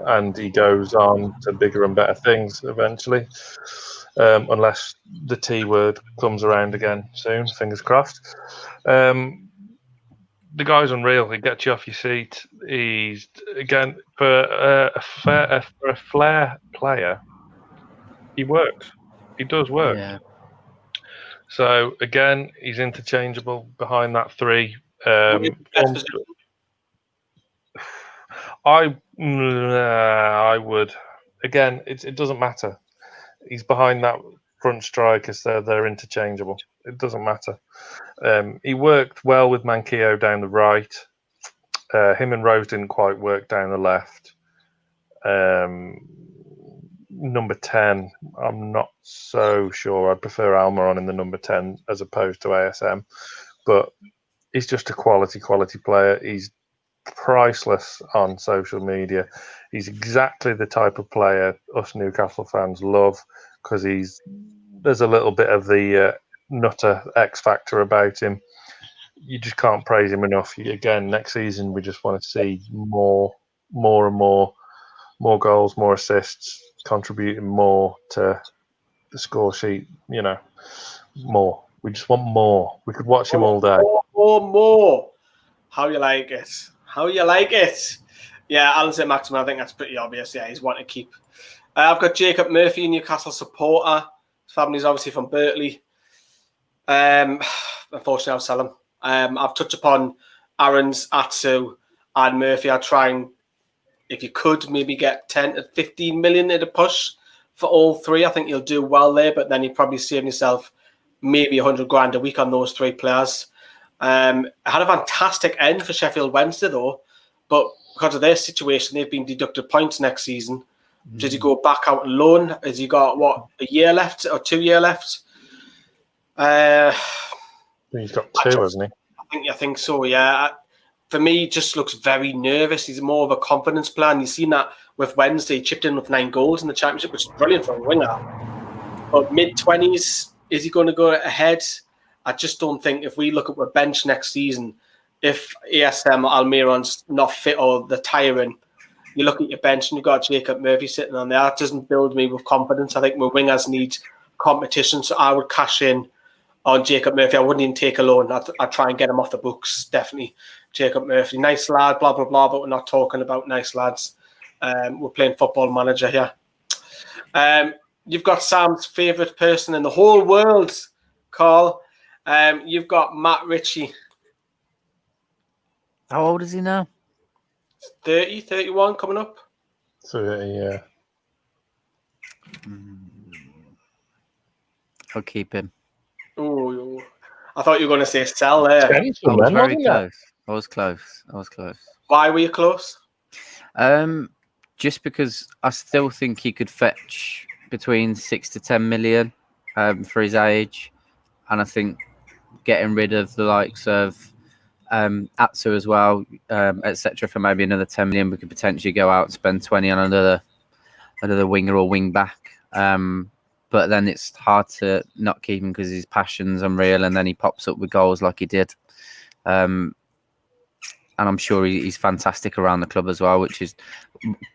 and he goes on to bigger and better things eventually. Unless the T word comes around again soon, fingers crossed. The guy's unreal. He gets you off your seat. He's, again, for a flair player, he works. He does work. Yeah. So, again, he's interchangeable behind that 3. I would. Again, it doesn't matter. He's behind that front striker, so they're interchangeable. It doesn't matter. He worked well with Manquillo down the right. Him and Rose didn't quite work down the left. Number 10, I'm not so sure. I'd prefer Almiron in the number 10 as opposed to ASM. But he's just a quality player. He's priceless on social media. He's exactly the type of player us Newcastle fans love because there's a little bit of the nutter X factor about him. You just can't praise him enough. Again, next season we just want to see more goals, more assists, contributing more to the score sheet. More. We just want more. We could watch him all day. More. How you like it? Yeah, Alan saint-maximin, I think that's pretty obvious. Yeah, he's one to keep. I've got Jacob Murphy, Newcastle supporter. His family's obviously from Berkeley. Unfortunately, I'll sell him. I've touched upon Aarons, Atsu, and Murphy. I'll try and, if you could, maybe get 10 to 15 million at a push for all 3. I think you'll do well there, but then you're probably saving yourself maybe 100 grand a week on those 3 players. I had a fantastic end for Sheffield Wednesday, though, but because of their situation, they've been deducted points next season. Does he go back out on loan? Has he got, a year left or 2 years left? He's got 2, hasn't he? I think so, yeah. For me, he just looks very nervous. He's more of a confidence player. And you've seen that with Wednesday. He chipped in with 9 goals in the Championship, which is brilliant for a winger. But mid-20s, Is he going to go ahead? I just don't think if we look at our bench next season, if ASM or Almiron's not fit or they're tiring, you look at your bench and you've got Jacob Murphy sitting on there. That doesn't build me with confidence. I think my wingers need competition, so I would cash in on Jacob Murphy. I wouldn't even take a loan. I'd try and get him off the books, definitely. Jacob Murphy, nice lad, blah, blah, blah, but we're not talking about nice lads. We're playing Football Manager here. You've got Sam's favourite person in the whole world, Carl. You've got Matt Ritchie. How old is he now? 30, 31 coming up. 30, yeah. I'll keep him. Oh, I thought you were going to say sell there. I was very close. I was close. Why were you close? Just because I still think he could fetch between 6 to 10 million for his age, and I think getting rid of the likes of Atsu as well, etc., for maybe another 10 million, we could potentially go out and spend 20 on another winger or wing back. But then it's hard to not keep him because his passion's unreal, and then he pops up with goals like he did. And I'm sure he's fantastic around the club as well, which is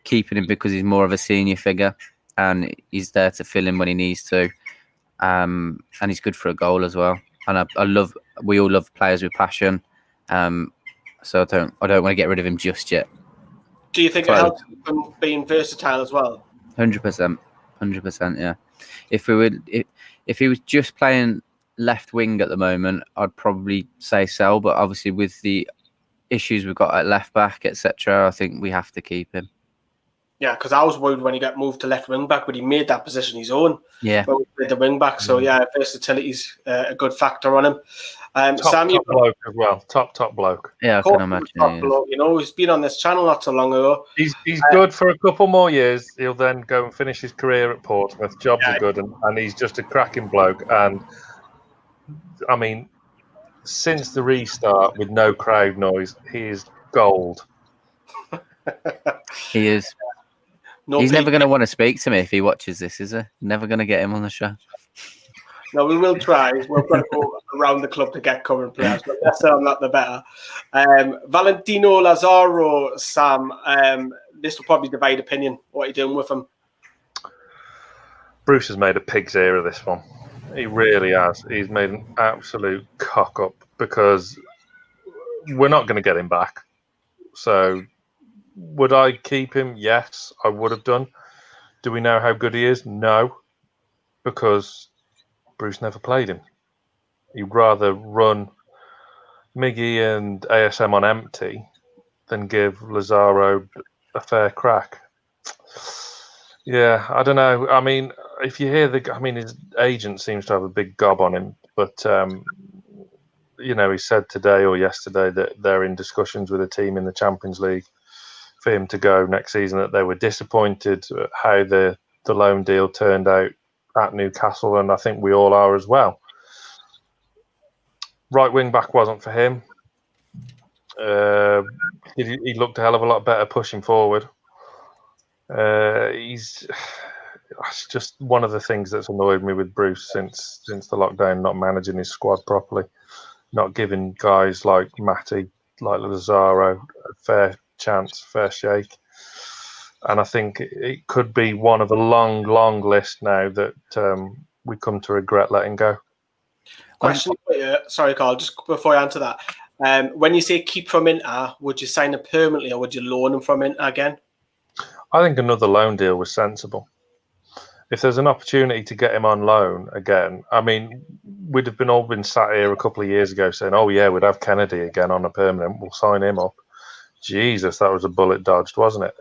keeping him because he's more of a senior figure and he's there to fill in when he needs to. And he's good for a goal as well. And we all love players with passion. So I don't want to get rid of him just yet. Do you think it helps him being versatile as well? 100%, yeah. If he was just playing left wing at the moment, I'd probably say sell. But obviously, with the issues we've got at left back, etc., I think we have to keep him. Yeah, because I was worried when he got moved to left wing back, but he made that position his own. Yeah, when we played the wing back. So yeah, versatility's a good factor on him. Top bloke as well. Top bloke. Yeah, I can imagine. Top bloke, you know, he's been on this channel not so long ago. He's good for a couple more years. He'll then go and finish his career at Portsmouth. Jobs are good, and he's just a cracking bloke. And I mean, since the restart with no crowd noise, he is gold. He is. He's never going to want to speak to me if he watches this, is he? Never going to get him on the show. No, we will try. We've got to go around the club to get current players, but that's not the better. Valentino Lazaro, Sam, this will probably divide opinion. What are you doing with him? Bruce has made a pig's ear of this one. He really has. He's made an absolute cock up because we're not going to get him back. So would I keep him? Yes, I would have done. Do we know how good he is? No, because Bruce never played him. He'd rather run Miggy and ASM on empty than give Lazaro a fair crack. Yeah, I don't know. I mean, if you hear his agent seems to have a big gob on him, but you know, he said today or yesterday that they're in discussions with a team in the Champions League for him to go next season, that they were disappointed at how the loan deal turned out at Newcastle, and I think we all are as well. Right wing back wasn't for him. He looked a hell of a lot better pushing forward. It's just one of the things that's annoyed me with Bruce since the lockdown, not managing his squad properly, not giving guys like Matty, like Lazaro, a fair chance, fair shake. And I think it could be one of a long, long list now that we come to regret letting go. Question for you. Sorry, Carl, just before I answer that. When you say keep from Inter, would you sign him permanently or would you loan him from Inter again? I think another loan deal was sensible. If there's an opportunity to get him on loan again, I mean, we'd have all been sat here a couple of years ago saying, oh yeah, we'd have Kennedy again on a permanent, we'll sign him up. Jesus, that was a bullet dodged, wasn't it?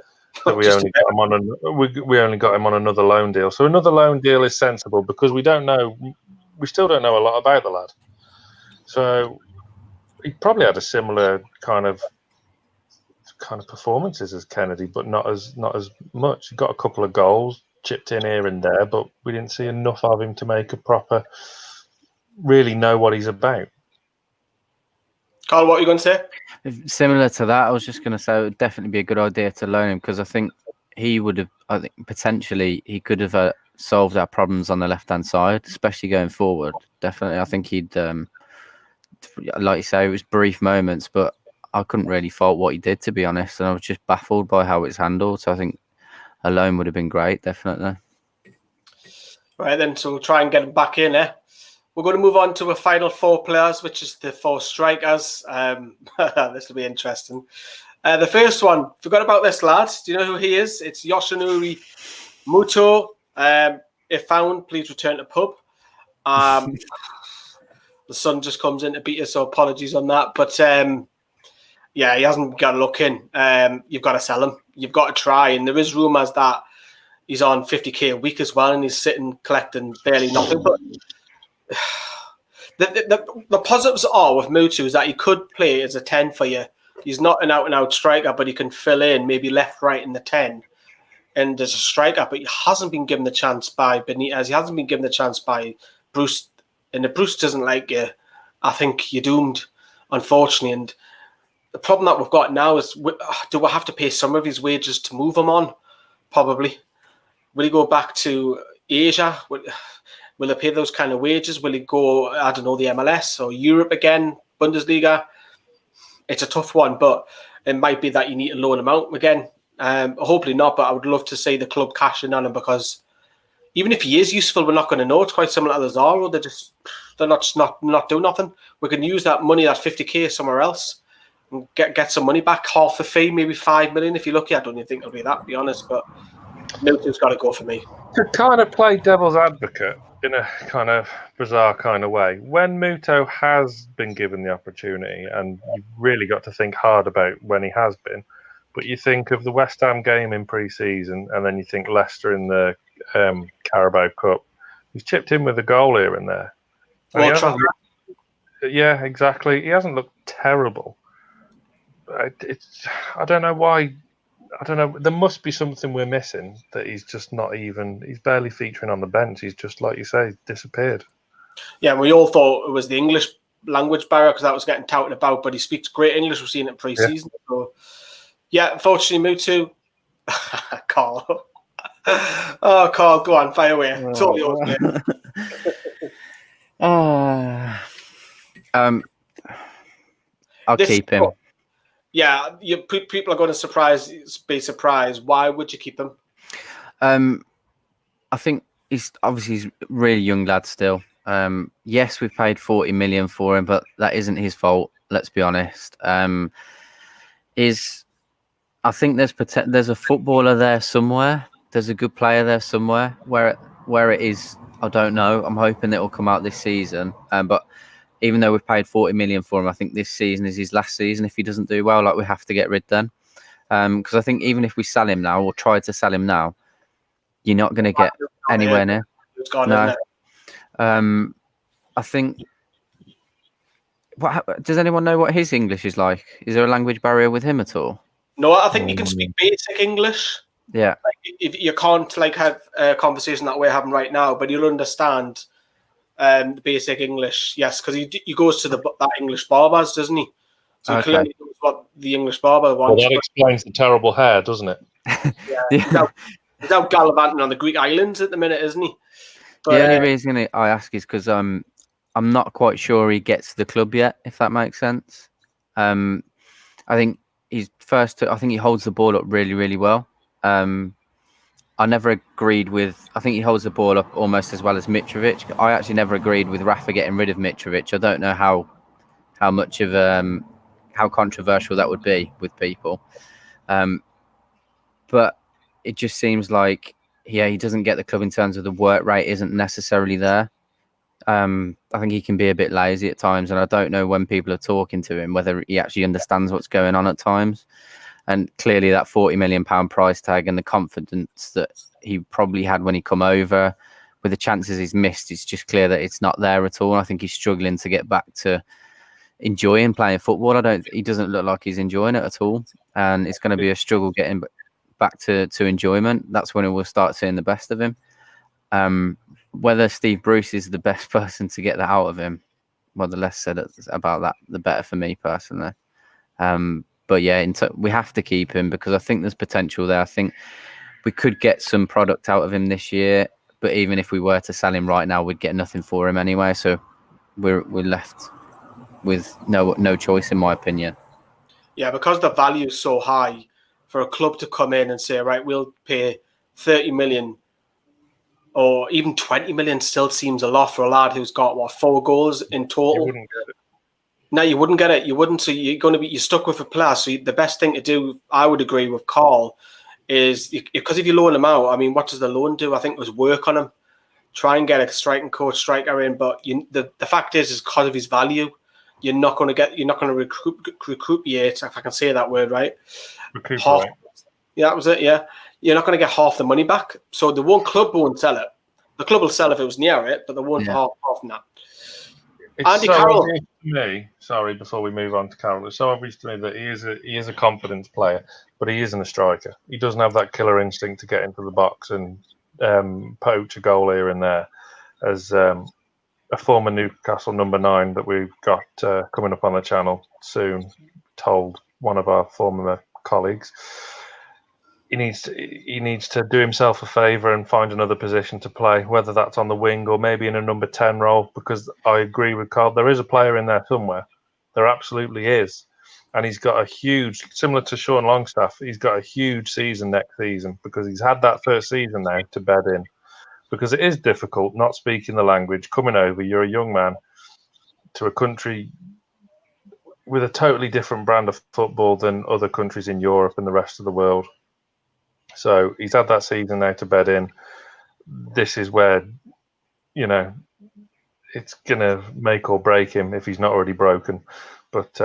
That we only got him on we only got him on another loan deal. So another loan deal is sensible because we still don't know a lot about the lad. So he probably had a similar kind of performances as Kennedy, but not as much. He got a couple of goals, chipped in here and there, but we didn't see enough of him to make a proper really know what he's about. Carl, what are you going to say? Similar to that, I was just going to say it would definitely be a good idea to loan him because I think potentially he could have solved our problems on the left-hand side, especially going forward. Definitely, I think he'd, like you say, it was brief moments, but I couldn't really fault what he did, to be honest, and I was just baffled by how it's handled. So I think a loan would have been great, definitely. Right then, so we'll try and get him back in. We're going to move on to a final 4 players, which is the 4 strikers. This will be interesting. The first one, forgot about this, lads. Do you know who he is? It's Yoshinori Muto. If found, please return to pub. The sun just comes in to beat us, so apologies on that. But yeah, he hasn't got a look in. You've got to sell him. You've got to try. And there is rumours that he's on 50k a week as well, and he's sitting collecting barely nothing. But the positives are with Mutu is that he could play as a 10 for you. He's not an out-and-out striker, but he can fill in, maybe left, right in the 10. And as a striker, but he hasn't been given the chance by Benitez. He hasn't been given the chance by Bruce. And if Bruce doesn't like you, I think you're doomed, unfortunately. And the problem that we've got now is, do we have to pay some of his wages to move him on? Probably. Will he go back to Asia? Will they pay those kind of wages? Will he go, I don't know, the MLS or Europe again, Bundesliga? It's a tough one, but it might be that you need to loan him out again. Hopefully not, but I would love to see the club cash in on him, because even if he is useful, we're not going to know. It's quite similar to the Zaro. They're not doing nothing. We can use that money, that 50k, somewhere else, and get some money back, half the fee, maybe 5 million if you're lucky. I don't even think it'll be that, to be honest, but Milton's got to go for me. To kind of play devil's advocate in a kind of bizarre kind of way, when Muto has been given the opportunity, and you've really got to think hard about when he has been, but you think of the West Ham game in pre-season, and then you think Leicester in the Carabao Cup, he's chipped in with a goal here and there. Yeah, exactly. He hasn't looked terrible. I don't know why. I don't know. There must be something we're missing, that he's just not even. He's barely featuring on the bench. He's just, like you say, disappeared. Yeah, we all thought it was the English language barrier because that was getting touted about, but he speaks great English. We've seen it pre-season. Yeah. So, yeah, unfortunately, Mutu. Carl. Oh, Carl, go on, fire away. Totally yours, mate. I'll keep him. Yeah, people are going to be surprised. Why would you keep him? I think he's a really young lad still. Yes, we've paid 40 million for him, but that isn't his fault. Let's be honest. I think there's a footballer there somewhere. There's a good player there somewhere. Where it is, I don't know. I'm hoping it will come out this season. But even though we've paid 40 million for him, I think this season is his last season. If he doesn't do well, we have to get rid then. Because I think even if we sell him now or try to sell him now, you're not going to get anywhere near. It's gone, isn't it? I think. Does anyone know what his English is like? Is there a language barrier with him at all? No, I think you can speak basic English. Yeah. If you can't have a conversation that we're having right now, but you'll understand the basic English. Yes, because he goes to that English barbers, doesn't he? So clearly knows what the English barber wants. Well, that explains the terrible hair, doesn't it? Yeah. He's out gallivanting on the Greek islands at the minute, isn't he? But, the only reason I ask is because I'm not quite sure he gets to the club yet, if that makes sense. I think he's I think he holds the ball up really, really well. I never agreed with. I think he holds the ball up almost as well as Mitrovic. I actually never agreed with Rafa getting rid of Mitrovic. I don't know how much of how controversial that would be with people, but it just seems like he doesn't get the club in terms of the work rate isn't necessarily there. I think he can be a bit lazy at times, and I don't know when people are talking to him whether he actually understands what's going on at times. And clearly that £40 million price tag and the confidence that he probably had when he come over, with the chances he's missed, it's just clear that it's not there at all. I think he's struggling to get back to enjoying playing football. He doesn't look like he's enjoying it at all. And it's going to be a struggle getting back to enjoyment. That's when we'll start seeing the best of him. Whether Steve Bruce is the best person to get that out of him, well, the less said about that, the better for me personally. But yeah, we have to keep him because I think there's potential there. I think we could get some product out of him this year, But even if we were to sell him right now, we'd get nothing for him anyway. So we're left with no choice, in my opinion. Yeah, because the value is so high, for a club to come in and say, right, we'll pay 30 million or even 20 million still seems a lot for a lad who's got 4 goals in total. You wouldn't get it. No, you wouldn't get it. You wouldn't. So you're stuck with a player. So the best thing to do, I would agree with Carl, is because if you loan him out, I mean, what does the loan do? I think it was work on him, try and get a striking coach, striker in. But the fact is because of his value, you're not going to recuperate, if I can say that word right. Recuperate. Yeah, that was it. Yeah, you're not going to get half the money back. So the one club won't sell it. The club will sell if it was near it, but they won't for half from that. It's Andy so Carroll. obvious to me. Sorry, before we move on to Carroll, it's so obvious to me that he is a confidence player, but he isn't a striker. He doesn't have that killer instinct to get into the box and poach a goal here and there. As a former Newcastle number 9 that we've got coming up on the channel soon told one of our former colleagues, he needs to do himself a favour and find another position to play, whether that's on the wing or maybe in a number 10 role, because I agree with Carl, there is a player in there somewhere. There absolutely is. And he's got a huge, similar to Sean Longstaff, he's got a huge season next season because he's had that first season now to bed in. Because it is difficult not speaking the language, coming over, you're a young man to a country with a totally different brand of football than other countries in Europe and the rest of the world. So he's had that season now to bed in. This is where, it's going to make or break him if he's not already broken. But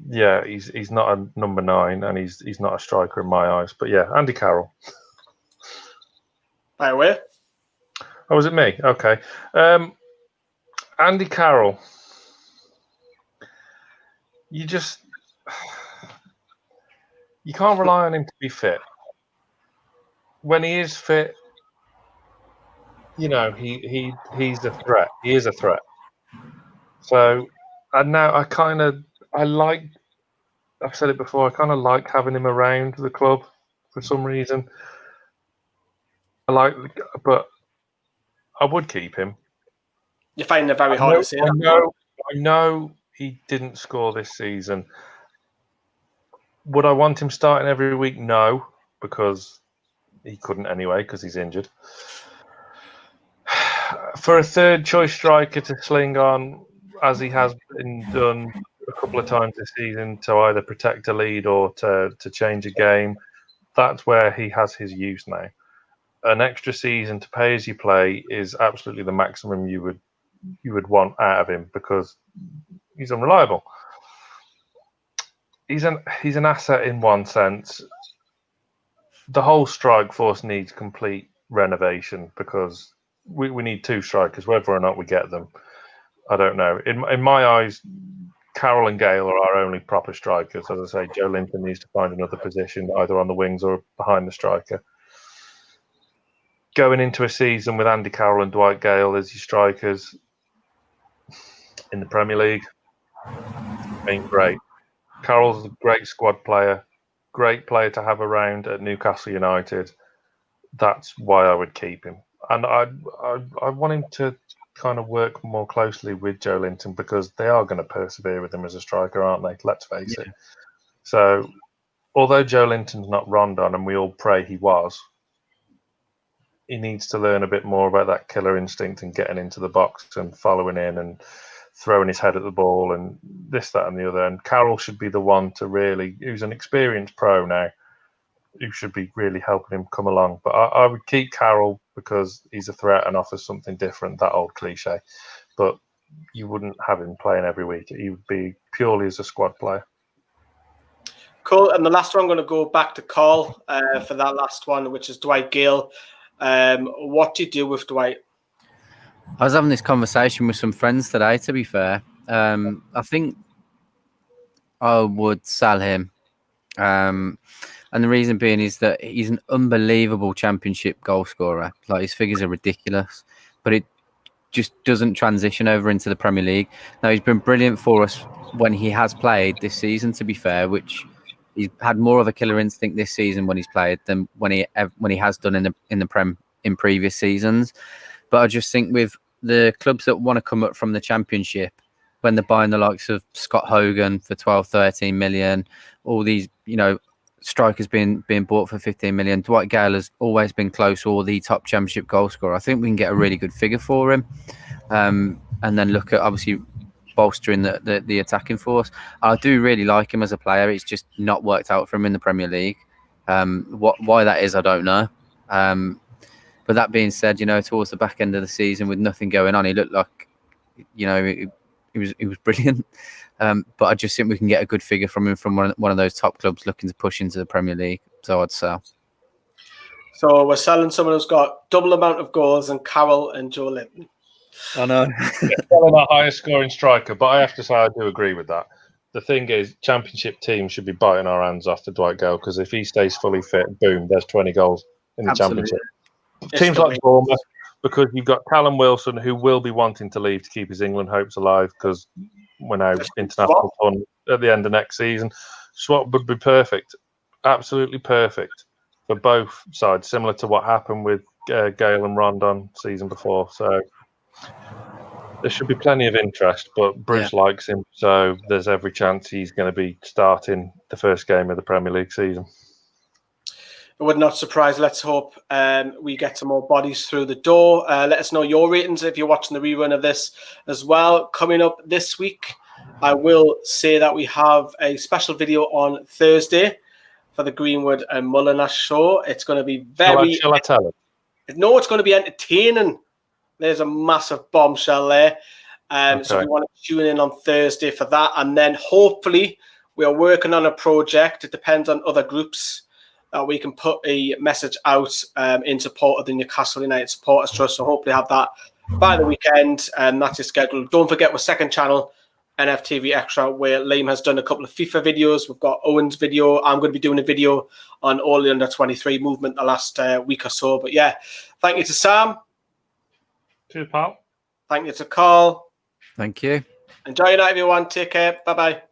yeah, he's not a number 9 and he's not a striker in my eyes. But yeah, Andy Carroll. By the way. Oh, was it me? Okay. Andy Carroll. You can't rely on him to be fit. When he is fit, he's a threat. He is a threat. So, and now I've said it before, I kind of like having him around the club for some reason. But I would keep him. You find it very hard to say. I know he didn't score this season. Would I want him starting every week? No, because he couldn't anyway, because he's injured. For a third choice striker to sling on, as he has been done a couple of times this season, to either protect a lead or to change a game, that's where he has his use now. An extra season to pay as you play is absolutely the maximum you would want out of him because he's unreliable. He's an asset in one sense. The whole strike force needs complete renovation because we need 2 strikers, whether or not we get them. I don't know. In my eyes, Carroll and Gale are our only proper strikers. As I say, Joe Linton needs to find another position, either on the wings or behind the striker. Going into a season with Andy Carroll and Dwight Gale as your strikers in the Premier League ain't great. Carroll's a great squad player, great player to have around at Newcastle United. That's why I would keep him. And I want him to kind of work more closely with Joe Linton because they are going to persevere with him as a striker, aren't they? Let's face it. So, although Joe Linton's not Rondon, and we all pray he was, he needs to learn a bit more about that killer instinct and getting into the box and following in and throwing his head at the ball and this, that, and the other. And Carroll should be the one to really, who's an experienced pro now, who should be really helping him come along. But I would keep Carroll because he's a threat and offers something different, that old cliche. But you wouldn't have him playing every week. He would be purely as a squad player. Cool. And the last one, I'm going to go back to Carl for that last one, which is Dwight Gale. What do you do with Dwight? I was having this conversation with some friends today, to be fair. I think I would sell him. And the reason being is that he's an unbelievable championship goal scorer. Like, his figures are ridiculous, but it just doesn't transition over into the Premier League. Now, he's been brilliant for us when he has played this season, to be fair, which he's had more of a killer instinct this season when he's played than when he has done in the Prem in previous seasons. But I just think with the clubs that want to come up from the Championship, when they're buying the likes of Scott Hogan for 12, 13 million, all these, strikers being bought for 15 million. Dwight Gale has always been close, or the top Championship goal scorer. I think we can get a really good figure for him, and then look at obviously bolstering the attacking force. I do really like him as a player. It's just not worked out for him in the Premier League. Why that is, I don't know. But that being said, towards the back end of the season with nothing going on, he looked like, he was brilliant. But I just think we can get a good figure from him from one of those top clubs looking to push into the Premier League. So I'd sell. So we're selling someone who's got double amount of goals than Carroll and Joe Linton. I know. Selling a highest scoring striker, but I have to say I do agree with that. The thing is, Championship teams should be biting our hands off to Dwight Gale, because if he stays fully fit, boom, there's 20 goals in the Championship. Teams like Bournemouth, because you've got Callum Wilson, who will be wanting to leave to keep his England hopes alive, because we're now international tournament at the end of next season. Swap would be perfect, absolutely perfect for both sides, similar to what happened with Gale and Rondon season before. So there should be plenty of interest, but Bruce likes him, so there's every chance he's going to be starting the first game of the Premier League season. It would not surprise. Let's hope we get some more bodies through the door. Let us know your ratings if you're watching the rerun of this as well. Coming up this week, I will say that we have a special video on Thursday for the Greenwood and Mullinash show. It's going to be very... Shall I tell it? No, it's going to be entertaining. There's a massive bombshell there. Okay. So we want to tune in on Thursday for that. And then hopefully we are working on a project. It depends on other groups. We can put a message out in support of the Newcastle United Supporters Trust. So hopefully have that by the weekend. And that's your schedule. Don't forget we're second channel, NFTV Extra, where Liam has done a couple of FIFA videos. We've got Owen's video. I'm going to be doing a video on all the under-23 movement the last week or so. But yeah, thank you to Sam. Cheers, pal. Thank you to Carl. Thank you. Enjoy your night, everyone. Take care. Bye-bye.